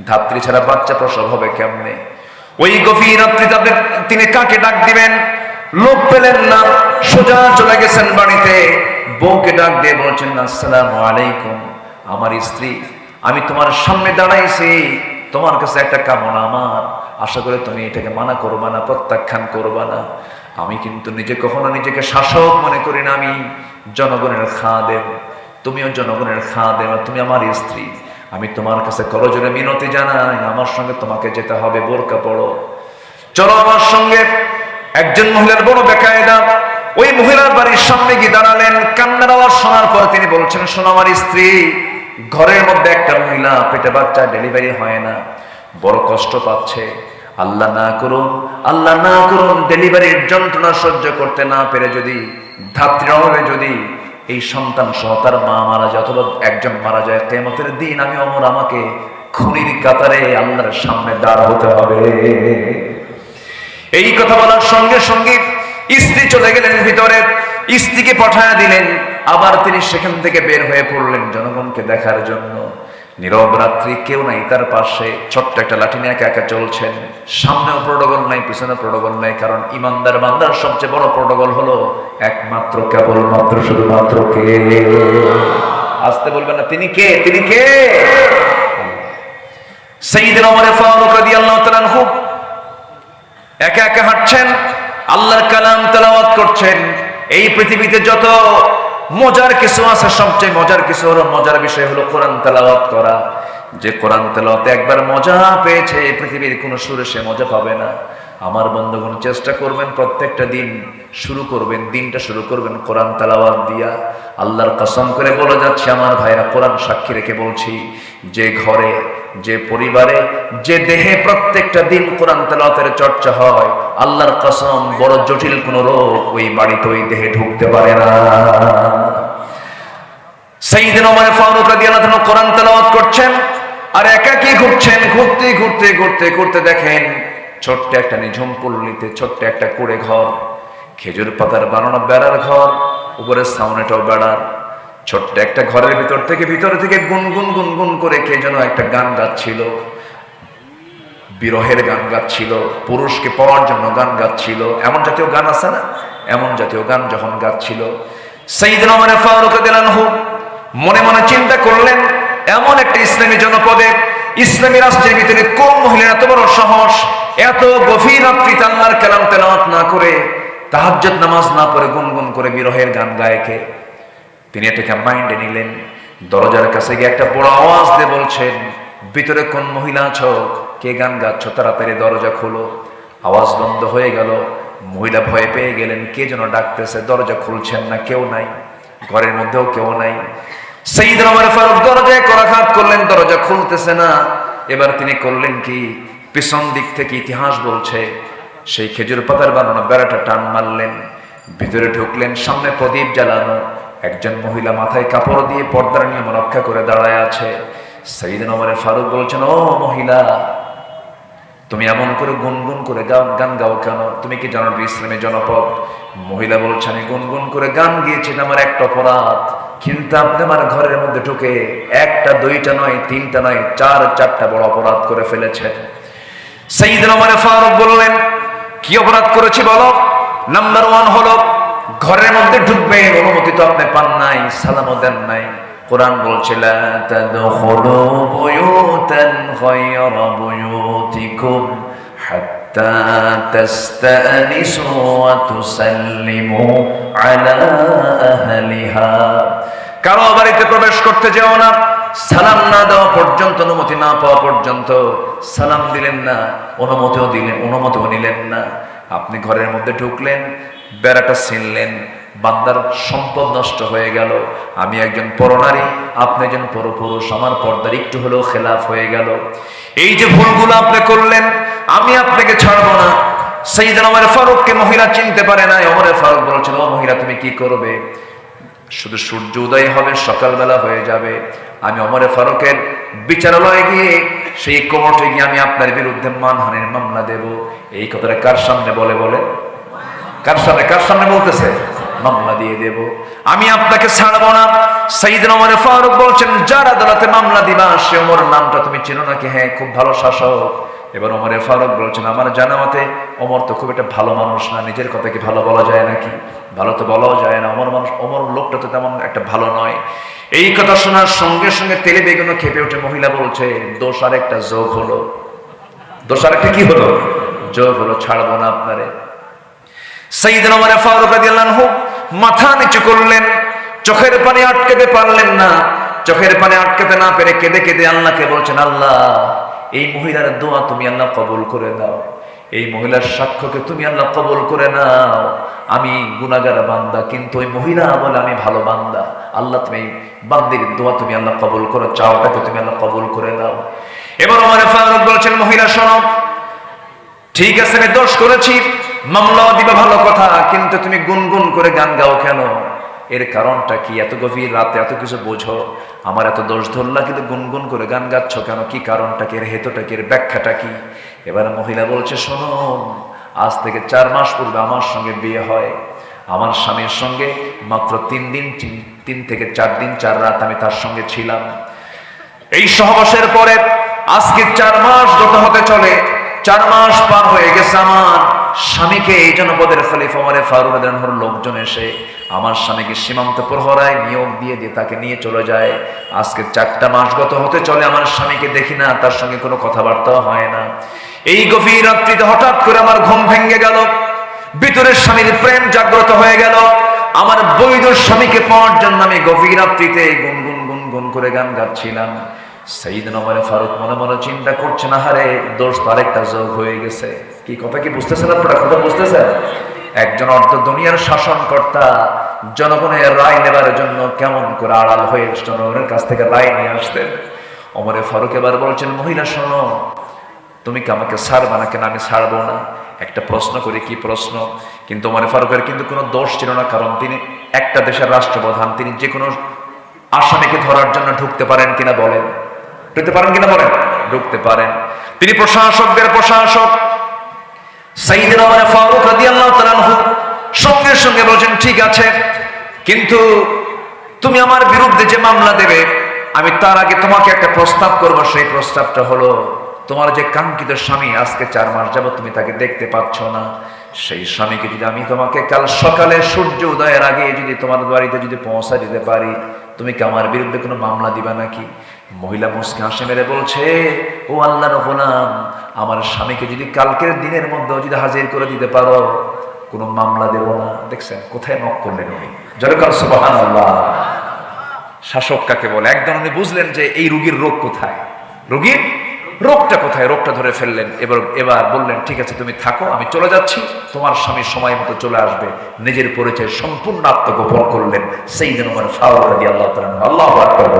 ধাত্রী ছাড়া বাচ্চা প্রসব হবে কেমনে? ওই গভীর রাত্রিতে তিনি কাকে ডাক দিবেন? লোক পেলেন না, সোজা চলে গেছেন বাড়িতে। বউকে ডাক দিয়ে বলছেন, আসসালামু আলাইকুম, আমার স্ত্রী, আমি তোমার সামনে দাঁড়াইছি, তোমার কাছে একটা কামনা আমার, আশা করে তুমি এটাকে মানা করবা না, প্রত্যাখ্যান করবা না। আমি কিন্তু কখনো নিজেকে শাসক মনে করি না, আমি জনগণের খাদেম, তুমিও জনগণের খাদেম, তুমি আমার স্ত্রী। আমি তোমার কাছে করজোড়ে মিনতি জানাই, আমার সঙ্গে তোমাকে যেতে হবে, বোরকা পড়ো, চলো আমার সঙ্গে। একজন মহিলার বড় বেকায়দা, ওই মহিলার বাড়ির সামনে গিয়ে দাঁড়ালেন। কান্নার আওয়াজ শোনার পর তিনি বলছেন, শোনো আমার স্ত্রী, ঘরের মধ্যে একটা মহিলা পেটে বাচ্চা, ডেলিভারি হয় না, বড় কষ্ট পাচ্ছে। আল্লাহ না করুন, আল্লাহ না করুন, ডেলিভারির যন্ত্রণা সহ্য করতে না পেরে যদি, ধাত্রীর অভাবে যদি এই সন্তান সহ তার মা মারা যায় অথবা একজন মারা যায়, কিয়ামতের দিন আমি ওমর, আমাকে খুনির কাতারে আল্লাহর সামনে দাঁড় হতে হবে। এই কথা বলার সঙ্গে সঙ্গে স্ত্রী চলে গেলেন ভিতরে, স্ত্রীকে পাঠায়া দিলেন। আবার তিনি সেখান থেকে বের হয়ে পড়লেন জনগণকে দেখার জন্য। নীরব রাত্রি, কেউ নাই তার পাশে, ছোট্ট একটা লাঠি নিয়ে একা একা চলছেন। সামনেও প্রোটোকল নাই, পিছনে প্রোটোকল নাই, কারণ ইমানদার বান্দার সবচেয়ে বড় প্রোটোকল হলো একমাত্র, কেবলমাত্র, শুধুমাত্র কে? আসতে বলবেন না, তিনি কে? তিনি কে? সাইয়েদনা ওমর ফারুক রাদিয়াল্লাহু তাআলা আনহু একা একা হাঁটছেন, আল্লাহর কালাম তেলাওয়াত করছেন। এই পৃথিবীতে যত মজার কিছু আছে, সবচেয়ে মজার কিছু হলো, মজার বিষয় হলো কোরআন তেলাওয়াত করা। যে কোরআন তেলাওয়াতে একবার মজা পেয়েছে, এই পৃথিবীর কোনো সুরে সে মজা পাবে না। আমার বন্ধুগণ, চেষ্টা করবেন প্রত্যেকটা দিন শুরু করবেন, দিনটা শুরু করবেন কোরআন তেলাওয়াত দিয়া। আল্লাহর কসম করে বলে যাচ্ছে আমার ভাইরা, কোরআন সাক্ষী রেখে বলছি, যে ঘরে, যে পরিবারে, যে দেহে প্রত্যেকটা দিন কোরআন তেলাওয়াতের চর্চা হয়, আল্লাহর কসম বড় জটিল কোন রোগ ওই বাড়িতে, ওই দেহে ঢুকতে পারে না। সাইয়েদনা ওমর ফারুক রাদিয়াল্লাহু আনহু কোরআন তেলাওয়াত করছেন আর একাকী ঘুরছেন। ঘুরতে ঘুরতে ঘুরতে ঘুরতে দেখেন ছোট্ট একটা নিঝুম পল্লীতে ছোট্ট একটা কুড়ে ঘর, খেজুর পাতার বানানো বেড়ার ঘর, উপরের সামনেটাও বেড়ার। ছোট্ট একটা ঘরের ভিতর থেকে গুনগুন গুনগুন করে কে যেন একটা গান গাচ্ছিল, বিরহের গান গাচ্ছিল, পুরুষকে পাওয়ার জন্য গান গাচ্ছিল। এমন জাতীয় গান আছে না? এমন জাতীয় গান যখন গাচ্ছিল, সাইয়েদনা ওমর ফারুক রাদিয়াল্লাহু আনহু মনে মনে চিন্তা করলেন, এমন একটা ইসলামী জনপদে, ইসলামী রাষ্ট্রের ভিতরে কোন মহিলার এত বড় সাহস, এত গভীর রাত্রিতে আল্লাহর কালাম তেলাওয়াত না করে, তাহাজ্জুদ নামাজ না পড়ে গুনগুন করে বিরহের গান গায় কে? তিনি এটাকে মাইন্ডে নিলেন। দরজার কাছে গিয়ে একটা বড় আওয়াজ দিয়ে বলছেন, ভিতরে কোন মহিলা আছো? কে গান গাচ্ছ? তাড়াতাড়ি দরজা খুলো। আওয়াজ বন্ধ হয়ে গেল। মহিলা ভয় পেয়ে গেলেন, কে যেন ডাকতেছে, দরজা খুলছেন না, কেউ নাই, ঘরের মধ্যেও কেউ নাই। সাইয়েদনা ওমর ফারুক দরজায় করাঘাত করলেন, দরজা খুলতেছে না। এবার তিনি করলেন কি, পিছন দিক থেকে ইতিহাস বলছে সেই খেজুর পাতার বানানো বেড়াটা টান মারলেন, ভিতরে ঢুকলেন। সামনে প্রদীপ জ্বালানো, একজন মহিলা মাথায় কাপড় দিয়ে পর্দার নিয়ম রক্ষা করে দাঁড়ায় আছে। সাইয়েদনা ওমর ফারুক বলছেন, ও মহিলা, তুমি এমন করে গুনগুন করে গান গাও কেন? তুমি কি জানো ইসলামী জনপদ? মহিলা বলছে, আমি গুনগুন করে গান গিয়েছি, আমার একটা অপরাধ, কিন্তু আপনি আমার ঘরের মধ্যে ঢুকে একটা, দুইটা নয়, তিনটা নয়, চারটা বড় অপরাধ করে ফেলেছেন। সাইয়েদনা ওমর ফারুক বললেন, কি অপরাধ করেছি বলো? নাম্বার 1 হলো, ঘরের মধ্যে ঢুকবেন, অনুমতি তো আপনি পান নাই, সালামও দেন নাই। কোরআন বলছে, লা তাদখুলু বুয়ুতান গায়রা বুয়ুতিকুম হাত্তা তাস্তানিসু ওয়া তুসাল্লিমু আলা আহলিহা। কারো বাড়িতে প্রবেশ করতে যেও না, সালাম না দেওয়া পর্যন্ত, অনুমতি না পাওয়া পর্যন্ত। সালাম দিলেন না, অনুমতিও নিলেন না। আপনি ঘরের মধ্যে ঢুকলেন, বেড়াটা ছিনলেন, বান্দার সম্পদ নষ্ট হয়ে গেল। আমি একজন পরনারী, আপনি একজন পরপুরুষ, আমার পর্দার একটু হলেও খেলাফ হয়ে গেল। এই যে ভুলগুলো আপনি করলেন, আমি আপনাকে ছাড়বো না। সাইয়েদনা ওমর ফারুককে মহিলা চিনতে পারে না। ওমর ফারুক বলছেন, ও মহিলা, তুমি কি করবে? শুধু সূর্য উদয় হবে, সকালবেলা হয়ে যাবে, আমি ওমর ফারুকের বিচারালয়ে গিয়ে, সেই কোর্টে গিয়ে আমি আপনার বিরুদ্ধে মানহানির মামলা দেব। এই কথাটা কার সামনে বলে? কার সামনে বলতেছে? মামলা দিয়ে দেব, আমি আপনাকে ছাড়বো না। সাইয়েদনা ওমর ফারুক বলছেন, যার আদালতে মামলা দিবা সে ওমর নামটা তুমি চেনো নাকি? হ্যাঁ, খুব ভালো শাসক। এবার ওমর ফারুক বলছেন, আমার জানা মতে ওমর তো খুব একটা ভালো মানুষ না। নিজের কথা কি ভালো বলা যায় নাকি? ভালো তো বলাও যায় না। ওমর লোকটা তো তেমন একটা ভালো নয়। এই কথা শোনার সঙ্গে সঙ্গে তেলে বেগুনে খেপে উঠে মহিলা বলছে, দোষ আর একটা যোগ হলো। দোষ আর একটা কি হলো? যোগ হলো, ছাড়বো না আপনারে। সাইয়েদনা ওমর ফারুক রাদিয়াল্লাহু আনহু মাথা নিচু করলেন, চোখের পানি আটকাতে পারলেন না। চোখের পানি আটকাতে না পেরে কেঁদে কেঁদে আল্লাহকে বলছেন, আল্লাহ এই মহিলার দোয়া তুমি আল্লাহ কবুল করে দাও, এই মহিলার সাক্ষ্যকে তুমি আল্লাহ কবুল করে নাও। আমি গুনাহগার বান্দা, কিন্তু ওই মহিলা বলে আমি ভালো বান্দা। আল্লাহ তুমি বান্দির দোয়া তুমি আল্লাহ কবুল করো, চাওয়াটাকে তুমি আল্লাহ কবুল করে নাও। এবার ওমর ফারুক বলছেন, মহিলা শোনো, ঠিক আছে আমি দোষ করেছি, মামলা দিবা ভালো কথা, কিন্তু তুমি গুনগুন করে গান গাও কেন? এর কারণটা কি? এত গভীর রাতে এত কিছু বোঝো, আমার এত দোষ ধরলা, কিন্তু গুনগুন করে গান গাচ্ছ কেন? কি কারণটা কি? এর হেতুটা কি? এর ব্যাখ্যাটা কি? এবার মহিলা বলছে, শোনো, আজ থেকে 4 মাস পূর্বে আমার সঙ্গে বিয়ে হয়। আমার স্বামীর সঙ্গে মাত্র 3 থেকে 4 দিন 4 রাত আমি তার সঙ্গে ছিলাম। এই সহবাসের পরে আজকে 4 মাস গত হতে চলে, 4 মাস পার হয়ে গেছে। আমার স্বামীকে এই জনপদের খলিফা ওমর ফারুক রাদিয়াল্লাহু আনহুর লোকজন এসে আমার স্বামীকে সীমান্ত প্রহরায় নিয়োগ দিয়ে তাকে নিয়ে চলে যায়। আজকে 4টা মাস গত হতে চলে, আমার স্বামীকে দেখি না, তার সঙ্গে কোনো কথাবার্তাও হয় না। এই গভীর রাত্রিতে হঠাৎ করে আমার ঘুম ভেঙে গেল, ভিতরের স্বামীর প্রেম জাগ্রত হয়ে গেল। আমার বৈধ স্বামীকে পাওয়ার জন্য আমি গভীর রাত্রিতে গুনগুন গুনগুন করে গান গাচ্ছিলাম। সাইয়েদনা ওমর ফারুক মনে মনে চিন্তা করছেন, আহারে দোষ তো আরেকটা যোগ হয়ে গেছে। কি কথা কি বুঝতেছেন আপনারা? কথা বুঝতেছেন? একজন অর্ধ দুনিয়ার শাসনকর্তা জনগণের রায় নেবার জন্য কেমন করে আড়াল হয়ে জনগণের কাছ থেকে রায় নিয়ে আসতেন। ওমর ফারুক এবার বলছেন, মহিলা শোনো, তুমি কি আমাকে ছাড়বা না? কেন আমি ছাড়বো না। একটা প্রশ্ন করি। কি প্রশ্ন? কিন্তু ওমর ফারুকের কিন্তু কোনো দোষ ছিল না, কারণ তিনি একটা দেশের রাষ্ট্রপ্রধান। তিনি যে কোনো আসামিকে ধরার জন্য ঢুকতে পারেন কিনা বলেন? ঢুকতে পারেন কিনা বলেন? ঢুকতে পারেন। তিনি প্রশাসকদের প্রশাসক। সাইয়েদনা ওমর ফারুক রাদিয়াল্লাহু তাআলা আনহু সঙ্গে সঙ্গে বলেন, ঠিক আছে, কিন্তু তুমি আমার বিরুদ্ধে যে মামলা দেবে, আমি তার আগে তোমাকে একটা প্রস্তাব করব। সেই প্রস্তাবটা হলো, তোমার যে কাঙ্ক্ষিত স্বামী আজকে 4 মাস যাবত তুমি তাকে দেখতে পাচ্ছ না, সেই স্বামীকে যদি আমি তোমাকে কাল সকালে সূর্য উদয়ের আগে যদি তোমার বাড়িতে যদি পৌঁছা দিতে পারি, তুমি কি আমার বিরুদ্ধে কোনো মামলা দিবা নাকি? মহিলা মুস্কি হাসি মেরে বলছে, ও আল্লাহর গোলাম, আমার স্বামীকে যদি কালকের দিনের মধ্যে যদি হাজির করে দিতে পারো, কোনো মামলা দেব না। দেখছেন কোথায় নক করলেন উনি? জোরে কাল সুবহানাল্লাহ। শাসক কাকে বলে? একদম উনি বুঝলেন যে এই রোগীর রোগ কোথায়, রোগীর রোগটা কোথায়, রোগটা ধরে ফেললেন। এবার বললেন, ঠিক আছে তুমি থাকো, আমি চলে যাচ্ছি, তোমার স্বামী সময় মতো চলে আসবে। নিজের পরিচয় সম্পূর্ণ আত্মগোপন করলেন সাইয়েদনা ওমর ফারুক রাদিয়াল্লাহু তাআলা আনহু। আল্লাহু আকবার।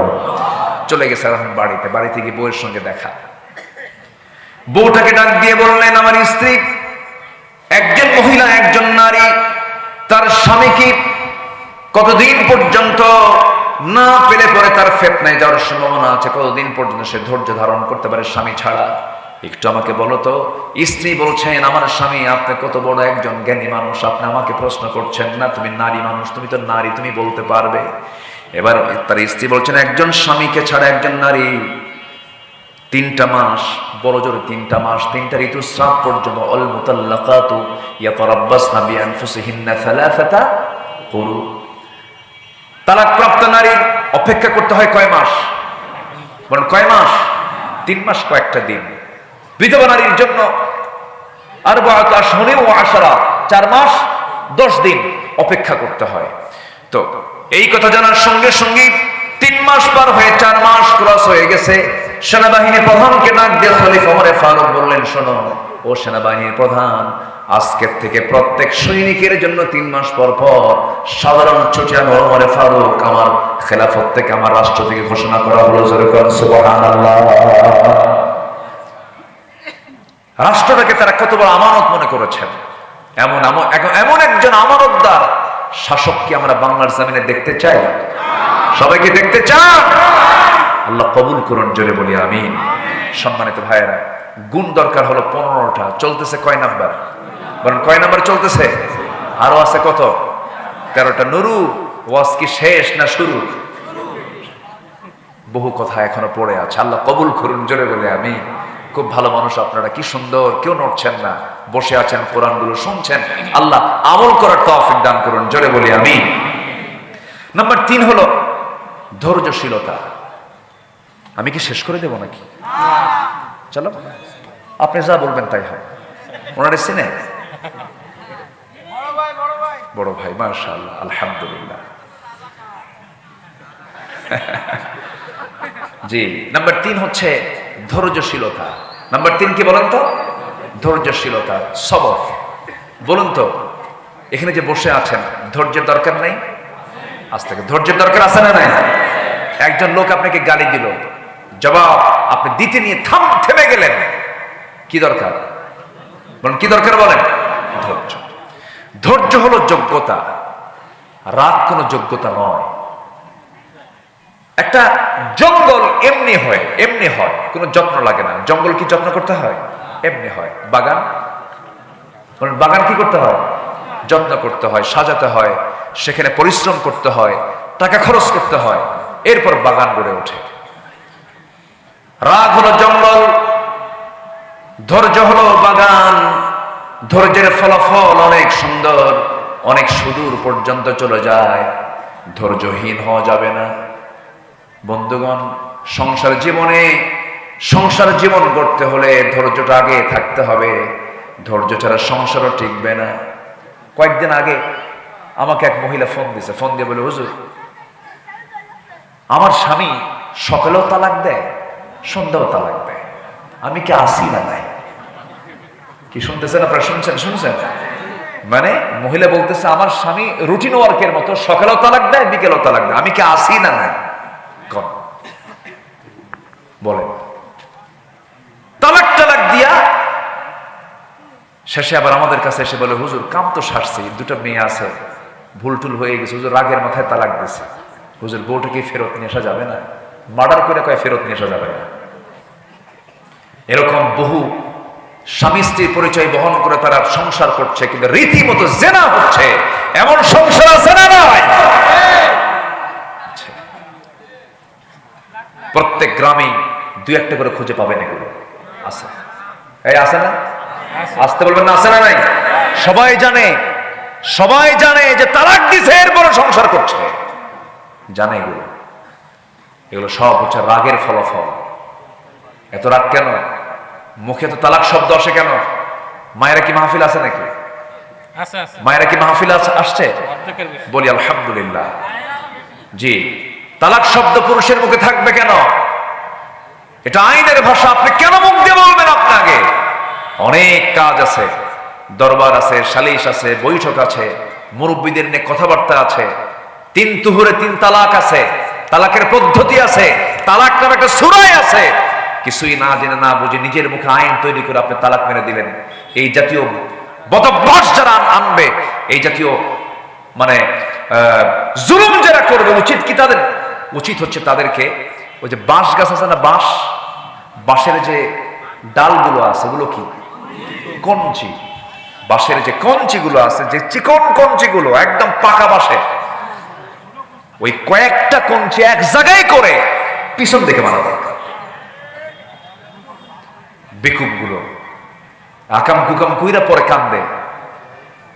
চলে গেছে এখন বাড়িতে। বাড়িতে গিয়ে বউয়ের সঙ্গে দেখা। বউটাকে ডাক দিয়ে বললেন, আমার স্ত্রী, একজন মহিলা, একজন নারী তার স্বামীকে কতদিন পর্যন্ত না পেলে পরে তার ফিতনায় যাওয়ার সম্ভাবনা আছে, কতদিন পর্যন্ত সে ধৈর্য ধারণ করতে পারে স্বামী ছাড়া? একটু আমাকে বলো তো। স্ত্রী বলছেন, আমার স্বামী, আপনি কত বড় একজন জ্ঞানী মানুষ, আপনি আমাকে প্রশ্ন করছেন না? তুমি নারী মানুষ, তুমি তো নারী, তুমি বলতে পারবে। এবার তার স্ত্রী বলছেন, একজন স্বামীকে ছাড়া একজন নারী 3টা মাস, বড় জোর 3টা মাস, 3টা ঋতুস্রাব পর্যন্ত, অল মুতাল্লাকাতু ইয়াতারাব্বাসনা বিআনফুসিহিন্না সালাসাতা কুরু, তালাকপ্রাপ্ত নারীর অপেক্ষা করতে হয় কয় মাস? বলেন কয় মাস? 3 মাস কয়েকটা দিন। বিধবা নারীর জন্য আরবাআতু আশহুরিন ওয়া আশরা, 4 মাস 10 দিন অপেক্ষা করতে হয়। তো এই কথা জানার সঙ্গে সঙ্গে 3 মাস পার হয়ে 4 মাস ক্রস হয়ে গেছে। সেনাবাহিনী প্রধানকে ডাক দিয়ে খলিফা ওমর ফারুক বললেন, শোনো ও সেনাবাহিনীর প্রধান, আজকের থেকে প্রত্যেক সৈনিকের জন্য 3 মাস পর পর সাধারণ ছুটি ওমর ফারুক আমার খেলাফত থেকে, আমার রাষ্ট্র থেকে ঘোষণা করা হলো। সুবহানাল্লাহ। রাষ্ট্রটাকে তারা কত বড় আমানত মনে করেছেন। এমন একজন আমানতদার শাসক কি আমরা বাংলার জমিনে দেখতে চাই? সবাইকে দেখতে চান? আল্লাহ কবুল করুন, জোরে বলি আমিন। সম্মানিত ভাইয়েরা, গুণ দরকার হলো 15টা। চলতেছে কয় নাম্বার? বলেন কয় নাম্বার চলতেছে? আরো আছে কত? 13টা নুরু, ওয়াজ কি শেষ না শুরু? বহু কথা এখনো পড়ে আছে, আল্লাহ কবুল করুন, জোরে বলে আমি। খুব ভালো মানুষ আপনারা, কি সুন্দর, কেউ নড়ছেন না, বসে আছেন, কোরআনগুলো শুনছেন। আল্লাহ আমল করার তৌফিক দান করুন, জোরে বলি আমি। নাম্বার 3 হলো ধৈর্যশীলতা। আমি কি শেষ করে দেব নাকি? চলো, আপনি যা বলবেন তাই হয়। ওনারা চিনেন? বড় ভাই, মাশাআল্লাহ, আলহামদুলিল্লাহ। জি, নাম্বার 3 হচ্ছে ধৈর্যশীলতা। নাম্বার 3 কি বলেন তো? ধৈর্যশীলতা, সবর। বলুন তো, এখানে যে বসে আছেন, ধৈর্যের দরকার নাই? আজ থেকে ধৈর্যের দরকার আছে না নাই? একজন লোক আপনাকে গালি দিল, জবাব আপনি দিতে নিয়ে থেমে গেলেন, কি দরকার? বলেন, কি দরকার বলেন? ধৈর্য। ধৈর্য হলো যোগ্যতা, রাগ কোনো যোগ্যতা নয়। একটা জঙ্গল এমনি হয়, এমনি হয়, কোনো যত্ন লাগে না। জঙ্গল কি যত্ন করতে হয়? এমনি হয়। বাগান, বাগান কি করতে হয়? যত্ন করতে হয়, সাজাতে হয়, সেখানে পরিশ্রম করতে হয়, টাকা খরচ করতে হয়, এরপর বাগান গড়ে ওঠে। রাগ হলো জঙ্গল, ধৈর্য হলো বাগান। ধৈর্যের ফলাফল অনেক সুন্দর, অনেক সুদূর পর্যন্ত চলে যায়। ধৈর্যহীন হওয়া যাবে না। বন্ধুগণ, সংসার জীবন গড়তে হলে ধৈর্যটা আগে থাকতে হবে। ধৈর্য ছাড়া সংসারও টিকবে না। কয়েকদিন আগে আমাকে এক মহিলা ফোন দিয়েছে, ফোন দিয়ে বলে, হুজুর, আমার স্বামী সকালেও তালাক দেয়, সন্ধ্যাও তালাক দেয়, আমি কি আসি না নাই? কি শুনতেছেন আপনারা? শুনছেন? মানে মহিলা বলতেছে, আমার স্বামী রুটিন ওয়ার্কের মতো সকালেও তালাক দেয়, বিকেলেও তালাক দেয়, আমি কি আসি না নাই? বলেন, তালাক দিয়া শেষে আবার আমাদের কাছে এসে বলে, হুজুর, কাম তো সারছি, 2টা মেয়ে আছে, ভুলটুল হয়ে গেছে, হুজুর রাগের মাথায় তালাক দিছে, হুজুর বউটাকে ফেরত নিয়ে আসা যাবে না? মার্ডার করে কয় ফেরত নিয়ে আসা যাবে না। এরকম বহু স্বামী স্ত্রীর পরিচয় বহন করে তারা সংসার করছে, কিন্তু রীতিমতো জেনা হচ্ছে। এমন সংসার আছে না নয়? প্রত্যেক গ্রামে 2-1টা করে খুঁজে পাবেন, এগুলো আছে। এই আছে না? আসতে বলবেন না, আছে না নাই? সবাই জানে যে তালাক দিছে, এরপরে সংসার করছে, জানে এগুলো সব হচ্ছে রাগের ফলাফল। এত রাগ কেন? মুখে তো তালাক শব্দ আসে কেন? মায়েরা কি মাহফিল আছে নাকি? মায়েরা কি মাহফিল আসছে? বলি আলহামদুলিল্লাহ। জি, তালাক শব্দ পুরুষের মুখে থাকবে কেন? এটা আইনের ভাষা, আপনি কেন মুখ দিয়ে বলবেন? আপনাকে অনেক কাজ আছে, দরবার আছে, সালিশ আছে, বৈঠক আছে, মুরব্বীদের নিয়ে কথাবার্তা আছে, 3 তুহুরে 3 তালাক আছে, তালাকের পদ্ধতি আছে, তালাক নামে একটা সূরাই আছে। কিছুই না জেনে না বুঝে নিজের মুখে আইন তৈরি করে আপনি তালাক মেরে দিলেন। এই জাতীয় বদভ্যাস যারা আনবে, এই জাতীয় মানে জুলুম যারা করবে, উচিত হচ্ছে তাদেরকে, ওই যে বাঁশ গাছ আছে না, বাঁশের যে ডালগুলো আছে, ওগুলো কি কঞ্চি, বাঁশের যে কঞ্চিগুলো আছে, যে চিকন কঞ্চিগুলো, একদম পাকা বাঁশের, ওই কয়েকটা কঞ্চি এক জায়গায় করে পিছন দিকে মারা দরকার। বেকুবগুলো আকাম কুকাম কুইরা পরে কান্দে,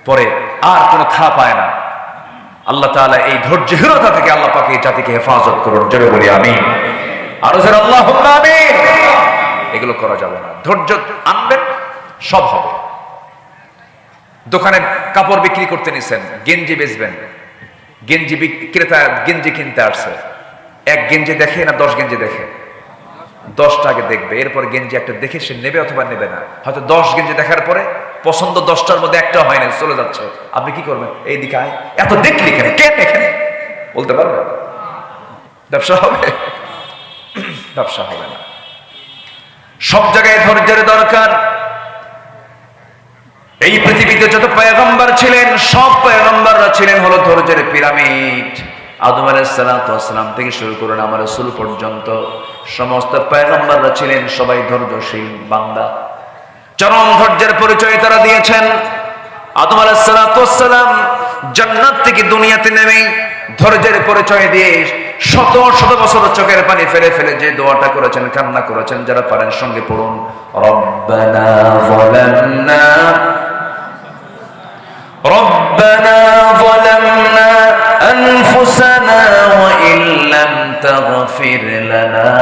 পরে আর কোনো থা পায় না। আল্লাহ তাআলা এই ধৈর্যহীনতা থেকে আল্লাহ পাক এই জাতিকে হেফাজত করুন, জোরে বলি আমিন। আরো জোরে আল্লাহুম্মা আমিন। এগুলো করা যাবে না। ধৈর্য আনবেন, সব হবে। দোকানে কাপড় বিক্রি করতে নিছেন, গেঞ্জি বেচবেন, গেঞ্জি বিক্রেতা গেঞ্জি কিনতে আসছে, 1 গেঞ্জি দেখে না 10 গেঞ্জি দেখে? 10টা আগে দেখবে, এরপর গেঞ্জি একটা দেখে সে নেবে অথবা নেবে না। হয়তো 10 গেঞ্জি দেখার পরে পছন্দ 10টার মধ্যে একটা হয় না, চলে যাচ্ছে। আপনি কি করবেন? এই দিকে আয়, এত দেখলি কেন, এখানে বলতে পারবেন? ব্যবসা হবে? ব্যবসা হবে না। সব জায়গায় ধৈর্যের দরকার। এই পৃথিবীতে যত পয়গম্বর ছিলেন, সব পয়গম্বররা ছিলেন হলো ধৈর্যের পিরামিড। আদম আলাইহিস সালাম থেকে শুরু করে আমার রাসূল পর্যন্ত সমস্ত পয়গম্বররা ছিলেন সবাই ধৈর্যশীল বান্দা। চরম ধৈর্যের পরিচয় তারা দিয়েছেন। আদম আলাইহিস সালাম জান্নাত থেকে দুনিয়াতে নেমে ধৈর্যের পরিচয় দিয়ে শত শত বছর চোখের পানি ফেলে ফেলে যে দোয়াটা করেছেন, কান্না করেছেন, যারা পারেন সঙ্গে পড়ুন, রব্বানা যালামনা আনফুসানা ওয়া ইল্লাম তাগফির লানা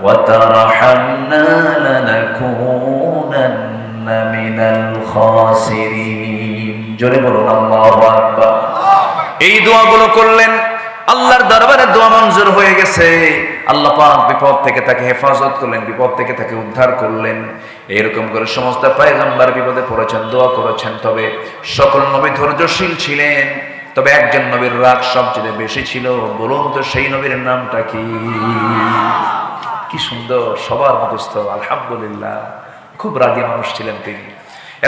ওয়া তারহামনা লানাকুনান্না মিনাল খাসিরিন। জোরে বলুন আল্লাহু আকবার। এই দোয়াগুলো করলেন, আল্লাহর দরবারে দোয়া মঞ্জুর হয়ে গেছে। আল্লাহ পাক বিপদ থেকে তাকে হেফাজত করলেন, বিপদ থেকে তাকে উদ্ধার করলেন। এরকম করে সমস্ত পয়গম্বর বিপদে পড়েছেন, দোয়া করেছেন। তবে সকল নবী ধৈর্যশীল ছিলেন, তবে একজন নবীর রাগ সবচেয়ে বেশি ছিল। বলুন তো সেই নবীর নামটা কি? কি সুন্দর, সবার মুখস্থ, আলহামদুলিল্লাহ। খুব রাগী মানুষ ছিলেন তিনি।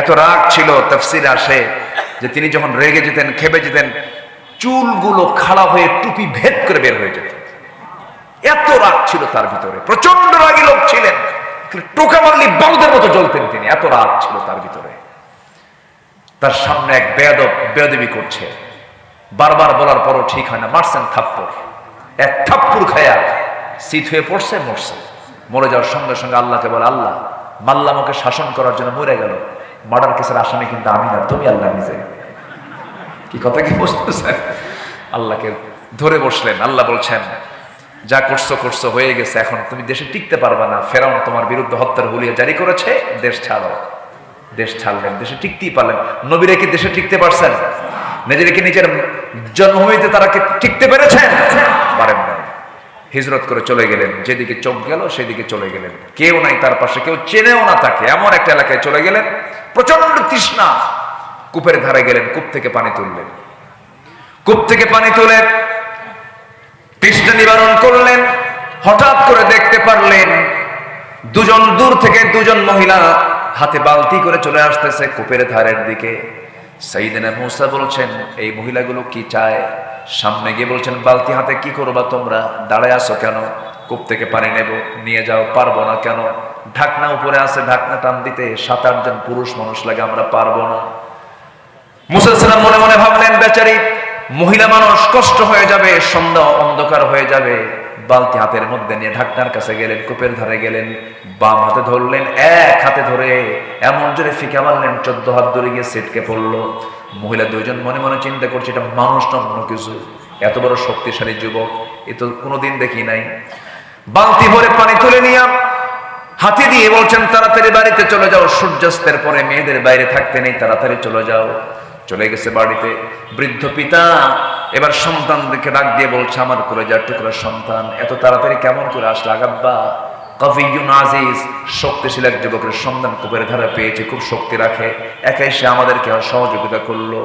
এত রাগ ছিল, তাফসীরে আসে যে তিনি যখন রেগে যেতেন, খেপে যেতেন, চুলগুলো খাড়া হয়ে টুপি ভেদ করে বের হয়ে যেত। এত রাগ ছিল তার ভিতরে, প্রচন্ড রাগী লোক ছিলেন। টোকা মারলে বাউদের মতো জ্বলতেন তিনি, এত রাগ ছিল তার ভিতরে। তার সামনে এক বেয়াদবি করছে, বারবার বলার পরও ঠিক হয় না, মারছেন থাপ্পড়। এক থাপ্পড় খায়া শীত হয়ে পড়ছে, মরছে। মরে যাওয়ার সঙ্গে সঙ্গে আল্লাহকে বলে, আল্লাহ মাল্লা আমাকে শাসন করার জন্য মরে গেল, মার্ডার কেসের আসামি কিন্তু আমি না, তুমি আল্লাহ নিজে। কি কথা কি বুঝতেছেন? আল্লাহকে ধরে বসলেন। আল্লাহ বলছেন, যা করছো করছো, হয়ে গেছে, এখন তুমি দেশে টিকতে পারবে না। ফেরাউন তোমার বিরুদ্ধে হত্যার হুলিয়া জারি করেছে, দেশ ছাড়ো। দেশ ছাড়লেন, দেশে টিকতেই পারলেন। নবীরা কি দেশে টিকতে পারছেন? নিজেকে নিজের জন্মভূমিতে তারা কি টিকতে পেরেছেন? পারেন না। হিজরত করে চলে গেলেন, যেদিকে চোখ গেল সেদিকে চলে গেলেন। কেউ নাই তার পাশে, কেউ চেনেও না তাকে, এমন একটা এলাকায় চলে গেলেন। প্রচন্ড তৃষ্ণা, কূপের ধারে গেলেন, কূপ থেকে পানি তুললেন। কূপ থেকে পানি তুলে তৃষ্ণা নিবারণ করলেন। হঠাৎ করে দেখতে পারলেন দুজন দূর থেকে দুজন মহিলা হাতে বালতি করে চলে আসতেছে কূপের ধারের দিকে। সাইয়েদনা মূসা বলছেন, এই মহিলাগুলো কি চায়? সামনে গিয়ে বলছেন, বালতি হাতে কি করবা তোমরা? দাঁড়ায় আছো কেন? কূপ থেকে পানি নেব, নিয়ে যাও। পারবো না কেন? ঢাকনা উপরে আছে, ঢাকনা টান দিতে 7-8 জন পুরুষ মানুষ লাগে, আমরা পারবো না। মূসা আলাইহিস সালাম মনে মনে ভাবলেন, বেচারি মহিলা মানুষ, কষ্ট হয়ে যাবে, সন্ধ্যা অন্ধকার হয়ে যাবে। বালতি হাতের মধ্যে নিয়ে ঢাকনার কাছে গেলেন, কূপের ধারে গেলেন, বাম হাতে ধরলেন, এক হাতে ধরে এমন জোরে ফিকা মারলেন, 14 হাত দূরে গিয়ে ছিটকে পড়লো। মহিলা দুইজন মনে মনে চিন্তা করছে, এটা মানুষ না অন্য কিছু, এত বড় শক্তিশালী যুবক এ তো কোনোদিন দেখি নাই। বালতি ভরে পানি তুলে নিয়ে হাতে দিয়ে বলছেন, তাড়াতাড়ি বাড়িতে চলে যাও, সূর্যাস্তের পরে মেয়েদের বাইরে থাকতে নেই, তাড়াতাড়ি চলে যাও। চলে গেছে বাড়িতে। বৃদ্ধ পিতা এবার সন্তানদেরকে ডাক দিয়ে বলছে, আমার কলেজার টুকরা সন্তান, এত তাড়াতাড়ি কেমন করে আসলে? আগাব্বা কবিয়ুন আজিজ, শক্তিশালী এক যুবকের সন্তান কূপের ধারে পেয়েছে, খুব শক্তি রাখে, একাই সে আমাদেরকে সহযোগিতা করলো।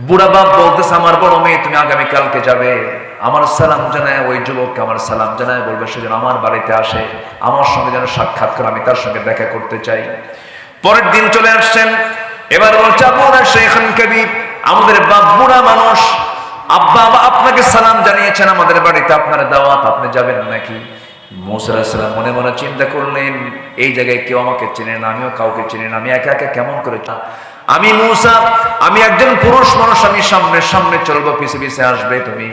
বুড়া বাপ বলতেছে, আমার বড় মেয়ে, তুমি আগামীকালকে যাবে, আমার সালাম জানায় ওই যুবককে আমার সালাম জানায় বলবে, সে যেন আমার বাড়িতে আসে, আমার সঙ্গে যেন সাক্ষাৎ করে, আমি তার সঙ্গে দেখা করতে চাই। পরের দিন চলে আসছেন। এবার বলছে, আবুনা শাইখান কবীর, আমাদের বাপ বুড়া মানুষ, আব্বা আপনাকে সালাম জানিয়েছেন, আমাদের বাড়িতে আপনার দাওয়াত, আপনি যাবেন নাকি? মূসা আলাইহিস সালাম মনে মনে চিন্তা করলেন, এই জায়গায় কেউ আমাকে চেনে না, আমিও কাউকে চিনি না, আমি একা একা কেমন করে? আমি মূসা, আমি একজন পুরুষ মানুষ, আমি সামনে সামনে চলবো, পিছে পিছে আসবে তুমি।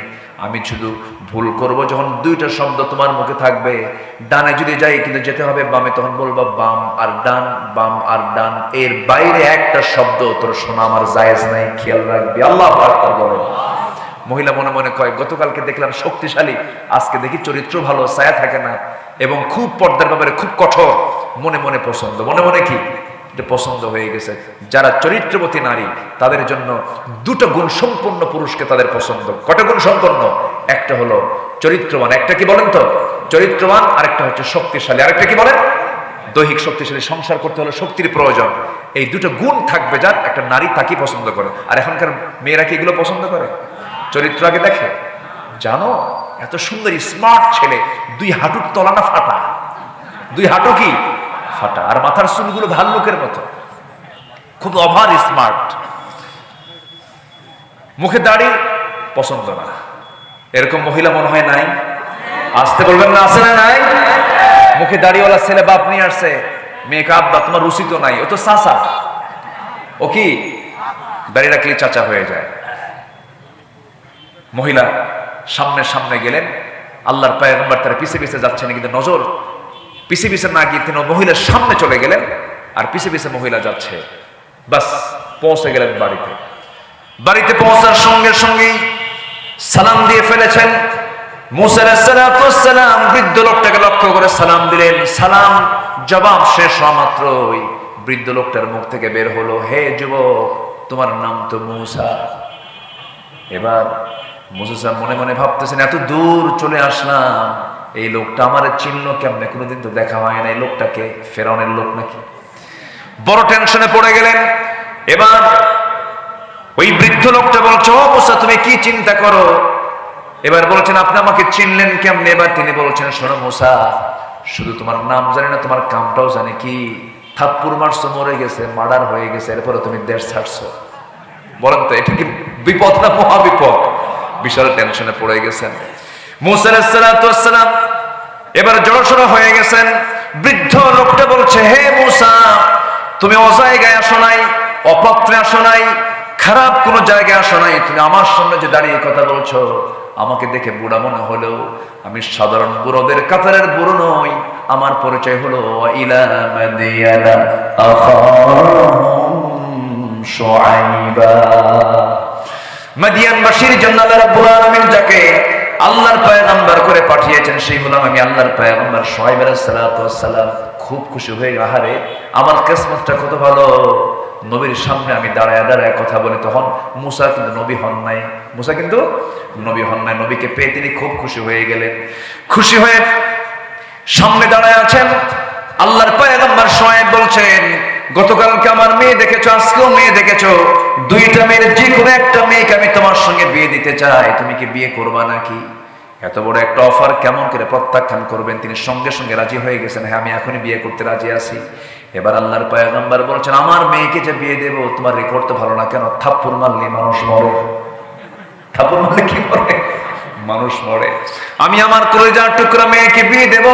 আমি শুধু ভুল করব যখন 2টা শব্দ তোমার মুখে থাকবে, ডানে যদি যাই কিন্তু যেতে হবে বামে, তখন বলবা বাম আর ডান, বাম আর ডান, এর বাইরে একটা শব্দ তোর শোনা আমার জায়েজ নাই, খেয়াল রাখবি। আল্লাহু আকবার বলেন। মহিলা মনে মনে কয়, গতকালকে দেখলাম শক্তিশালী, আজকে দেখি চরিত্র ভালো, ছায়া থাকে না, এবং খুব পর্দার ব্যাপারে খুব কঠোর। মনে মনে পছন্দ, মনে মনে কি পছন্দ হয়ে গেছে। যারা চরিত্রবতী নারী, তাদের জন্য 2টা গুণ সম্পন্ন পুরুষকে তাদের পছন্দ। কটা গুণ সম্পন্ন? একটা হলো চরিত্রবান, একটা কি বলেন তো? চরিত্রবান, আরেকটা হচ্ছে শক্তিশালী, আরেকটা কি বলেন? দৈহিক শক্তিশালী। সংসার করতে হলে শক্তির প্রয়োজন। এই 2টা গুণ থাকবে যার, একটা নারী তাকে পছন্দ করে। আর এখনকার মেয়েরা কি এগুলো পছন্দ করে? চরিত্র আগে দেখে। জানো, এত সুন্দর স্মার্ট ছেলে, 2 হাঁটুর তলানা ফাটা, 2 হাঁটু কি ফাটা, আর মাথার চুলগুলো ভাল্লুকের মতো, খুব ওভার স্মার্ট। মুখে দাড়ি পছন্দ না, এরকম মহিলা মনে হয় নাই? আসতে বলবেন না, আছে না নাই? মুখে দাড়িওয়ালা ছেলে বাপ নিয়ে আসছে, মেয়েকে আব্বা তোমার রুচি তো নাই, ও তো চাচা। ও কি দাড়ি রাখলে চাচা হয়ে যায়। মহিলা সামনে সামনে গেলেন, আল্লাহর পয়গম্বর তার পিছে পিছে যাচ্ছেন, কিন্তু নজর পিছে পিছে না গিয়ে তিনি মহিলার সামনে চলে গেলেন, আর পিছে পিছে মহিলা যাচ্ছে। বাস পৌঁছে গেলেন বাড়িতে। বাড়িতে পৌঁছার সঙ্গে সঙ্গেই সালাম দিয়ে ফেলেছেন। মুসা আলাইহিস সালাম বৃদ্ধ লোকটাকে লক্ষ্য করে সালাম দিলেন। সালাম জবাব শেষ হওয়া মাত্রই বৃদ্ধ লোকটার মুখ থেকে বের হলো, হে যুবক, তোমার নাম তো মুসা। এবার মুসা মনে মনে ভাবতেছেন, এত দূর চলে আসলাম, এই লোকটা আমার চিহ্ন কেমনে, কোনোদিন তো দেখা হয় না, এই লোকটাকে ফেরাউনের লোক নাকি? বড় টেনশনে পড়ে গেলেন। এবার ওই বৃদ্ধ লোকটা বলছে, ও মুসা, তুমি কি চিন্তা করো? এবার বলছেন, আপনি আমাকে চিনলেন কেমনে? এবার তিনি বলছেন, শোনো মুসা, শুধু তোমার নাম জানি না, তোমার কামটাও জানি। কি? থাপ্পুর মারছো, মরে গেছে, মার্ডার হয়ে গেছে, এরপরে তুমি দেশ ছাড়ছো। বলেন তো এটা কি বিপদ না মহা বিপদ? বিশাল টেনশনে পড়ে গেছেন মুসা আলাইহিস সালাম। এবার জড়সড় হয়ে গেছেন। বৃদ্ধ লোকটা বলছে, হে মুসা, তুমি অজায়গায় আসো নাই, অপাত্রে আসো নাই, খারাপ কোন জায়গায় আসো নাই, তুমি আমার সামনে যে দাঁড়িয়ে কথা বলছো, আমাকে দেখে বুড়া মনে হলেও আমি সাধারণ বুড়োদের কাতারের বুড়ো নই। আমার পরিচয় হলো ইলা মাদিয়ানা আখাহুম শুআইবা। মাদিয়ানবাসীর জন্য আল্লাহ রাব্বুল আলামিন যাকে আল্লাহর পয়গম্বর করে পাঠিয়েছেন, সেই হলাম আমি আল্লাহর পয়গম্বর শুআইব আলাইহিস সালাম। খুব খুশি হয়ে, আহারে আমার কিসমতটা কত ভালো, নবীর সামনে আমি দাঁড়ায় দাঁড়ায় কথা বলি। তখন মুসা কিন্তু নবী হন নাই, নবীকে পেয়ে তিনি খুব খুশি হয়ে গেলেন। খুশি হয়ে সামনে দাঁড়ায় আছেন। আল্লাহর পয়গম্বর শুআইব বলছেন, গতকালকে আমার মেয়ে দেখেছো, আজকেও মেয়ে দেখেছো, দুইটা মেয়ের যে কোনো একটা মেয়েকে আমি তোমার সঙ্গে বিয়ে দিতে চাই, তুমি কি বিয়ে করবা নাকি? এত বড় একটা অফার কেমন করে প্রত্যাখ্যান করবেন? তিনি সঙ্গে সঙ্গে রাজি হয়ে গেছেন, হ্যাঁ আমি এখনই বিয়ে করতে রাজি আছি। এবার আল্লাহর পয়গম্বর বলছেন, আমার মেয়েকে যে বিয়ে দেব, তোমার রেকর্ড তো ভালো না, কেন? থাপ্পড় মারলে মানুষ মরে। থাপ্পড় মারলে কি মরে? মানুষ মরে। আমি আমার কলিজার টুকরা মেয়েকে বিয়ে দেব,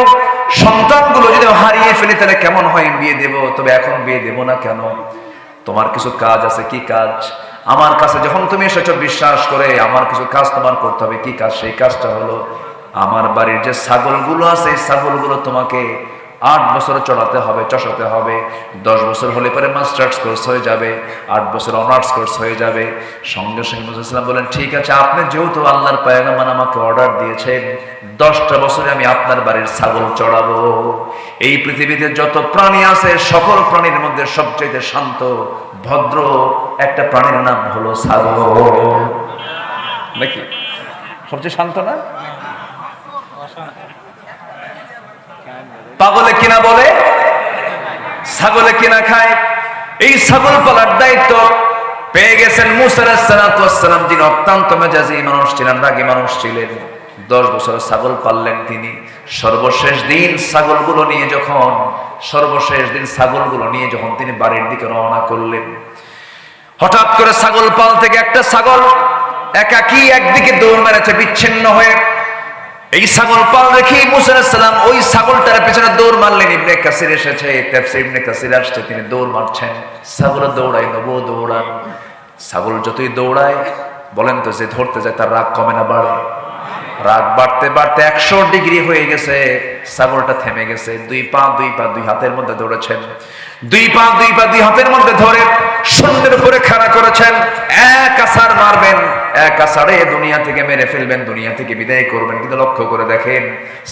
সন্তানগুলো যদি হারিয়ে ফেলি তাহলে কেমন হয়? বিয়ে দেব, তবে এখন বিয়ে দেব না। কেন? তোমার কিছু কাজ আছে। কি কাজ? আমার কাছে যখন তুমি এসেছো বিশ্বাস করে, আমার কিছু কাজ তোমার করতে হবে। কি কাজ? সেই কাজটা হলো, আমার বাড়ির যে ছাগলগুলো আছে, এই ছাগলগুলো তোমাকে 8 বছর চড়াতে হবে, চষাতে হবে। 10 বছর হলে পরে মাস্টার্স কোর্স হয়ে যাবে, 8 বছর অনার্স কোর্স হয়ে যাবে। সঙ্গে সঙ্গে মুসা সালাম বলেন, ঠিক আছে, আপনি যেহেতু আল্লাহর পয়গম্বর আমাকে অর্ডার দিয়েছেন, 10টা বছরে আমি আপনার বাড়ির ছাগল চড়াবো। এই পৃথিবীতে যত প্রাণী আছে, সকল প্রাণীর মধ্যে সবচেয়ে শান্ত ভদ্র একটা প্রাণীর নাম হলো ছাগল। নাকি? সবচেয়ে শান্ত না? পাগলে কিনা বলে, ছাগলে কিনা খায়। এই ছাগল পালার দায়িত্ব পেয়ে গেছেন মুসা আলাইহিস সালাম, যিনি অত্যন্ত মেজাজি মানুষ ছিলেন, রাগী মানুষ ছিলেন। 10 বছর ছাগল পাললেন তিনি। সর্বশেষ দিন ছাগলগুলো নিয়ে যখন তিনি বাড়ির দিকে রওনা করলেন, হঠাৎ করে ছাগল পাল থেকে একটা ছাগল একাকী একদিকে দৌড় মেরেছে বিচ্ছিন্ন হয়ে। এই ছাগল পাল রেখে মুসা আলাইহিস সালাম ওই ছাগলটার পেছনে দৌড় মারলেন। ইবনে কাসির এসেছে, তাফসীর ইবনে কাসির আসছে, তিনি দৌড় মারছেন। ছাগল দৌড়ায়, নবু দৌড়ান। ছাগল যতই দৌড়ায়, বলেন তো, যে ধরতে যায় তার রাগ কমে না বাড়ে? রাগ বাড়তে বাড়তে 100 ডিগ্রি হয়ে গেছে। ছাগলটা থেমে গেছে। 2 পা 2 হাতের মধ্যে ধরেছেন। 2 পা 2 হাতের মধ্যে ধরে শূন্যের উপরে খাড়া করেছেন। এক আছাড় মারবেন, এক আছাড়ে দুনিয়া থেকে মেরে ফেলবেন, দুনিয়া থেকে বিদায় করবেন। কিন্তু লক্ষ্য করে দেখেন,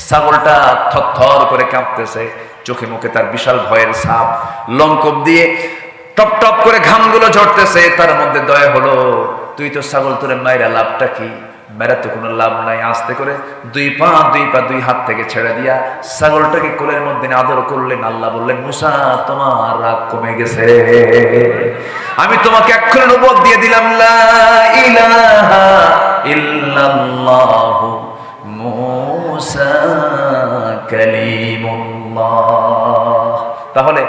ছাগলটা থরথর করে কাঁপতেছে, চোখে মুখে তার বিশাল ভয়ের ছাপ, লঙ্কব দিয়ে টপ টপ করে ঘামগুলো ঝরতেছে। তার মধ্যে দয়া হলো, তুই তো ছাগল, তোরে মাইরা লাভটা কি? মেরা তো কোনো লাভ নাই। আস্তে করে 2 পা 2 হাত থেকে ছেড়ে দিয়া ছাগলটাকে কোলের মধ্যে আদর করলেন। আল্লাহ বললেন, মুসা, তোমার রাগ কমে গেছে, আমি তোমাকে এক্ষুনি নবুয়ত দিয়ে দিলাম, লা ইলাহা ইল্লাল্লাহু মুসা কালিমুল্লাহ। তাহলে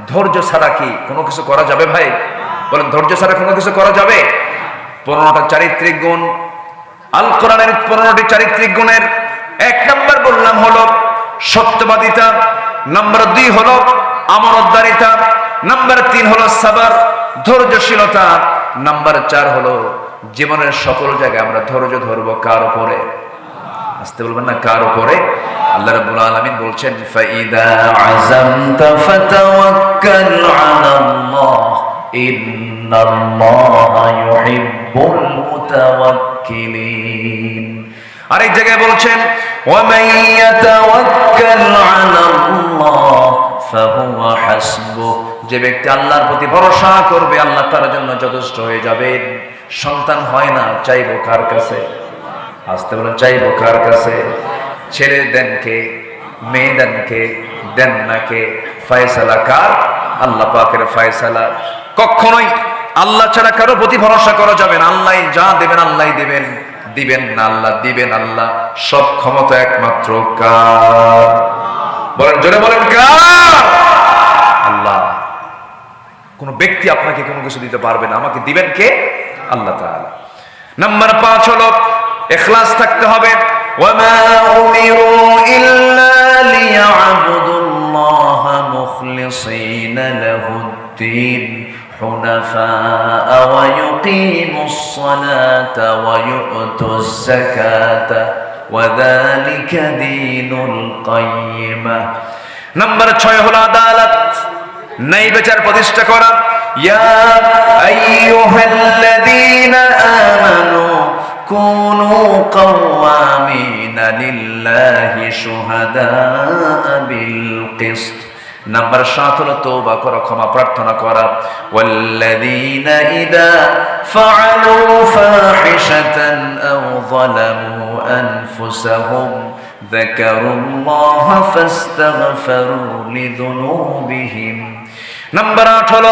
ধৈর্য ছাড়া কি কোনো কিছু করা যাবে ভাই? বলেন, ধৈর্য ছাড়া কোনো কিছু করা যাবে? 15টা চারিত্রিক গুণ, আল কোরআনের 15টি চারিত্রিক গুণের 1 নাম্বার বললাম হলো সত্যবাদিতা, নাম্বার 2 হলো আমানতদারিতা, নাম্বার 3 হলো সাবর, ধৈর্যশীলতা, নাম্বার 4 হলো জীবনের সকল জায়গায় আমরা ধৈর্য ধরবো কার উপরে? আসতে বলবেন না, কার উপরে? আল্লাহ রাব্বুল আলামিন বলছেন ফাইদা আযামতা ফাতাওয়াক্কাল আলাল্লাহ ইন্নাল্লাহা ইউহিব্বুল মুতাওয়াক্কিলিন। আরেক জায়গায় বলছেন ওয়া মান ইয়াতাওয়াক্কাল আলাল্লাহ ফাহুয়া হাসবুহ, যে ব্যক্তি আল্লাহর প্রতি ভরসা করবে আল্লাহ তার জন্য যথেষ্ট হয়ে যাবেন। সন্তান হয় না, চাইবো কার কাছে? আসতে বলেন, চাইবো কার কাছে? ছেলে দেন কে? মেয়ে দেন কে? দেন না কে? ফয়সালা কার? আল্লাহ পাকের ফয়সালা। কখনোই আল্লাহ ছাড়া কারো প্রতি ভরসা করা যাবে না। আল্লাহ যা দেবেন আল্লাহ দিবেন, দিবেন না আল্লাহ দিবেন। আল্লাহ সব ক্ষমতা একমাত্র কার? বলেন, জোরে বলেন, কার? আল্লাহ। কোন ব্যক্তি আপনাকে কোনো কিছু দিতে পারবে না, আমাকে দিবেন কে? আল্লাহ তাআলা। নাম্বার 5 হলো ইখলাস থাকতে হবে। ওয়ামা উমিরু ইল্লা লিয়াবুদুল্লাহা মুখলিসিনা লাহুদ্দিন হুনাফা ওয়া ইউকিমুস সালাতা ওয়া ইউতুজ যাকাতা ওয়া যালিকা দীনুল কাইয়্যিমা। নাম্বার 6 হলো আদালত, ন্যায় বিচার প্রতিষ্ঠা করা। ইয়া আইয়ুহাল্লাযীনা আমানু কুনু কাওয়ামিনা লিল্লাহি শুহাদাআ বিল কিসত। নাম্বার 7 হলো তওবা করা, ক্ষমা প্রার্থনা করা। ওয়াল্লাযীনা ইযা ফাআলু ফাহিশাতান আও যালামু আনফুসাহুম যাকারুল্লাহা ফাস্তাগফিরু লিযুনুবিহিম। নাম্বার 8 হলো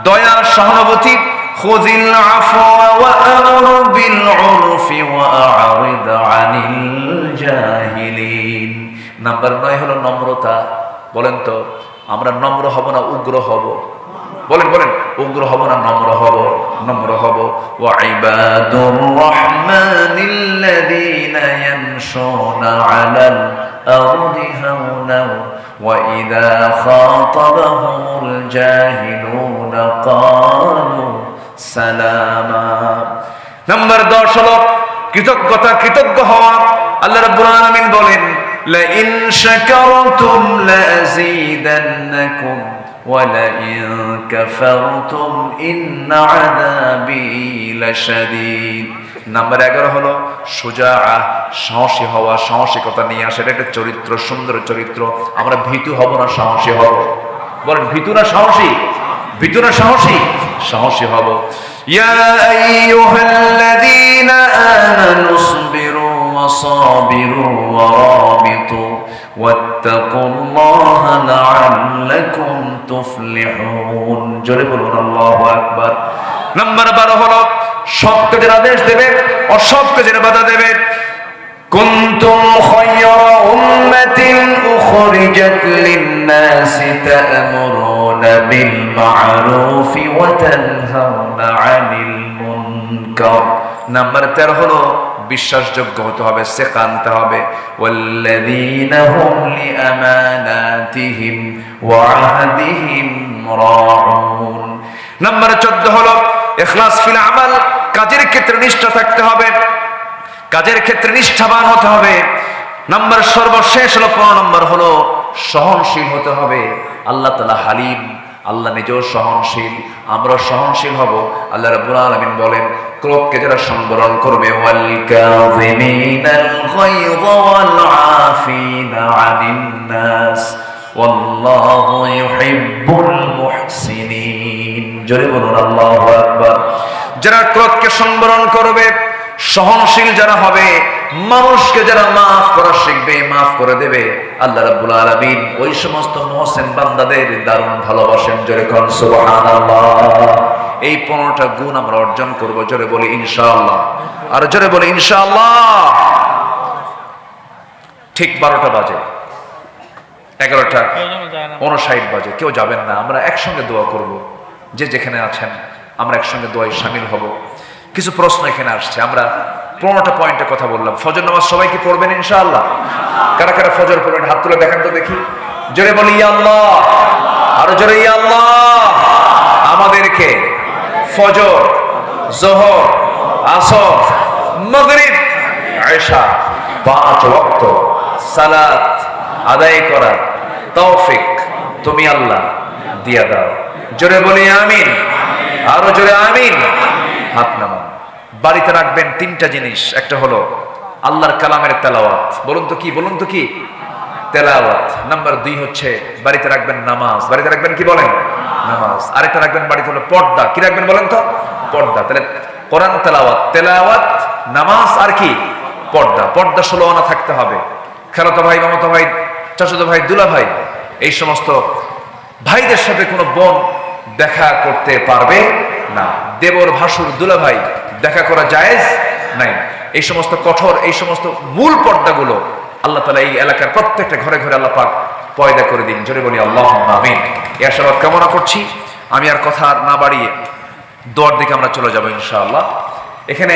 দয়া, সহানুভূতি। খুযিল আফওয়া ওয়া আমর বিল উরফি ওয়া আ'রিদ আনিল জাহিলিন। নাম্বার 9 হলো নম্রতা। বলেন তো, আমরা নম্র হব না উগ্র হব? বলেন বলেন, উগ্র হব না নম্র হব? নম্র হব। ওয়া ইবাদুর রাহমানিল্লাযীনা ইয়ামশুনা আলাল আরদি হাওনা ওয়া ইযা খাতাবাহুমুল জাহিলুনা ক্বালু সালামা। নাম্বার 10 হলো কৃতজ্ঞতা, কৃতজ্ঞ হওয়া। আল্লাহ রাব্বুল আলামিন বলেন লা ইন শাকারতুম লা আযীদান্নাকুম ওয়া লা ইন কাফারতুম ইন্না আযাবি লাশাদীদ। নাম্বার 11 হলো সুজাআ, সাহসী হওয়া, সাহসিকতা নিয়ে আসা। এটা একটা চরিত্র, সুন্দর চরিত্র। আমরা ভীতু হব না সাহসী হব? বলেন, ভীতু না সাহসী? ভীতু না সাহসী? সাহসী হব। ইয়া আইয়ুহাল্লাযীনা আমানু ইসবিরু ওয়া সাবিরু ওয়া রাবিতু ওয়াত্তাকুল্লাহা লাআল্লাকুম তুফলিহুন। জোরে বলুন আল্লাহু আকবার। নাম্বার 12 হলো সৎ কাজের আদেশ দেবে, অসৎ কাজের বাধা দেবে। কুনতুম খায়রা উম্মাতিন উখরিজাত লিন-নাসি তা'মুরুনা বিল মা'রুফি ওয়া তানহাউনা 'আনিল মুনকার। নাম্বার 13 হলো বিশ্বাসযোগ্য হতে হবে, সিকা আনতে হবে। ওয়াল্লাযীনা হুম লিআমানাতিহিম ওয়া আহদিহিম রাউন। নাম্বার 14 হলো ইখলাস ফিল আমাল, কাজের ক্ষেত্রে নিষ্ঠা থাকতে হবে, কাজের ক্ষেত্রে নিষ্ঠাবান হতে হবে। নাম্বার সর্বশেষ হলো 15 নম্বর হলো সহনশীল হতে হবে। আল্লাহ তাআলা হালিম, আল্লাহ নিজেও সহনশীল, আমরা সহনশীল হব। আল্লাহ রাব্বুল আলামিন বলেন ক্রোধকে যারা সংবরণ করবে, ওয়াল কাযিমিনাল গায়য ওয়াল আফিনা আনিন নাস ওয়াল্লাহু ইউহিব্বুল মুহসিনিন। জোরে বলুন আল্লাহু আকবার। যারা ক্রোধকে সংবরণ করবে, সহনশীল যারা হবে, মানুষকে যারা মাফ করা শিখবে, মাফ করে দেবে, আল্লাহ রাব্বুল আলামিন ওই সমস্ত মুহসিন বান্দাদের দারুণ ভালোবাসেন। জোরে কোন সুবহানাল্লাহ। এই 15টা গুণ আমরা অর্জন করব। জোরে বলি ইনশাআল্লাহ। আর জোরে বলি ইনশাআল্লাহ। ঠিক 12টা বাজে, 11:59 বাজে, কেউ যাবেন না। আমরা একসঙ্গে দোয়া করব। যে যেখানে আছেন আমরা একসঙ্গে দোয়ায় শামিল হব। কিছু প্রশ্ন এখানে আসছে। আমরা 15টা পয়েন্টে কথা বললাম। ফজর নামাজ সবাই কি পড়বেন ইনশাআল্লাহ? কারা কারা ফজর পড়বেন হাত তুলে দেখান তো দেখি। জোরে বলি ইয়া আল্লাহ। আর জোরে ইয়া আল্লাহ। আমাদেরকে ফজর, যোহর, আসর, মাগরিব, ইশা, 5 ওয়াক্ত সালাত আদায় করার তৌফিক তুমি আল্লাহ দিয়া দাও। জোরে বলি আমিন, আরো জোরে আমিন। হাত নামান। বাড়িতে রাখবেন 3টা জিনিস, একটা হলো আল্লাহর কালামের তেলাওয়াত। বলুন তো কি, বলুন তো কি? তেলাওয়াত। নাম্বার 2 হচ্ছে বাড়িতে রাখবেন নামাজ। বাড়িতে রাখবেন কি বলেন? নামাজ। আরেকটা রাখবেন বাড়িতে হলো পর্দা। কি রাখবেন বলেন তো? পর্দা। তাহলে কোরআন তেলাওয়াত, তেলাওয়াত, নামাজ আর কি? পর্দা। পর্দা 16 আনা থাকতে হবে। খালাতো ভাই, মামাতো ভাই, চাচাতো ভাই, দুলা ভাই, এই সমস্ত ভাইদের সাথে কোনো বোন দেখা করতে পারবে না। দেবর, ভাসুর, দুলা ভাই দেখা করা জায়েজ নাই। এই সমস্ত কঠোর, এই সমস্ত মূল পর্দাগুলো আল্লাহ তাআলা এই এলাকার প্রত্যেকটা ঘরে ঘরে আল্লাহ পাক পয়দা করে দিন। জোরে বলি আল্লাহুম্মা আমিন। এই আশীর্বাদ কামনা করছি। আমি আর কথা না বাড়িয়ে দোয়ার দিকে আমরা চলে যাব ইনশাআল্লাহ। এখানে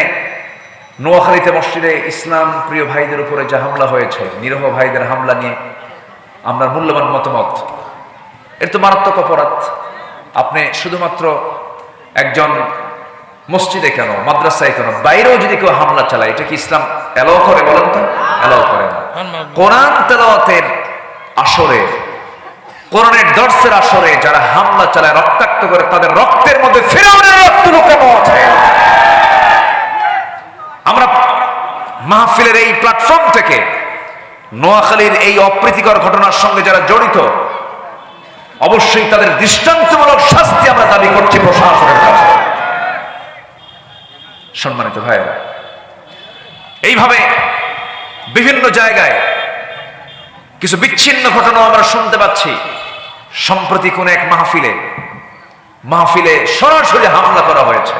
নোয়াখালীতে মসজিদে ইসলাম প্রিয় ভাইদের উপরে যে হামলা হয়েছে, নিরহ ভাইদের হামলা নিয়ে আমরা মূল্যবান মতামত। এর তো মারাত্মক অপরাধ। আপনি শুধুমাত্র একজন মসজিদে কেন, মাদ্রাসায় কেন, বাইরেও যদি কেউ হামলা চালায়, এটা কি ইসলাম এলাও করে? বলেন তো, এলাও করে না। কোরআন তেলাওয়াতের আসরে, কোরআনের দর্শের আসরে যারা হামলা চালায়, রক্তাক্ত করে, তাদের রক্তের মধ্যে ফিরআউনের রক্ত লুকানো আছে। আমরা মাহফিলের এই প্ল্যাটফর্ম থেকে নোয়াখালীর এই অপ্রীতিকর ঘটনার সঙ্গে যারা জড়িত, অবশ্যই তাদের দৃষ্টান্তমূলক শাস্তি আমরা দাবি করছি প্রশাসনের কাছে। সম্মানিত ভাইয়েরা, এইভাবে বিভিন্ন জায়গায় কিছু বিচ্ছিন্ন ঘটনা আমরা শুনতে পাচ্ছি। সম্প্রতি কোন এক মাহফিলে সরাসরি হামলা করা হয়েছে।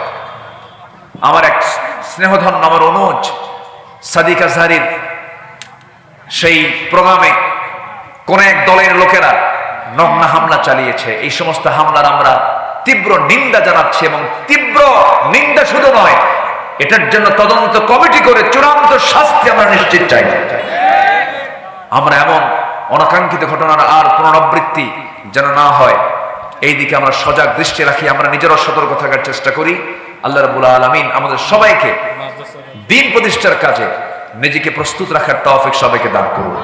আমার এক স্নেহধন্য, আমার অনুজ সাদিক আজহারির সেই প্রোগ্রামে কোন এক দলের লোকেরা নগ্ন হামলা চালিয়েছে। এই সমস্ত হামলার আমরা তীব্র নিন্দা জানাচ্ছি, এবং তীব্র নিন্দা শুধু নয়, এটার জন্য তদন্ত কমিটি করে চূড়ান্ত শাস্তি আমরা নিশ্চিত চাই। আমরা এমন অনাকাঙ্ক্ষিত ঘটনার আর পুনরাবৃত্তি যেন না হয়, এই দিকে আমরা সজাগ দৃষ্টি রাখি, আমরা নিজেরা সতর্ক থাকার চেষ্টা করি। আল্লাহ রাব্বুল আলামিন আমাদের সবাইকে দ্বীন প্রতিষ্ঠার কাজে নিজেকে প্রস্তুত রাখার তৌফিক সবাইকে দান করুন।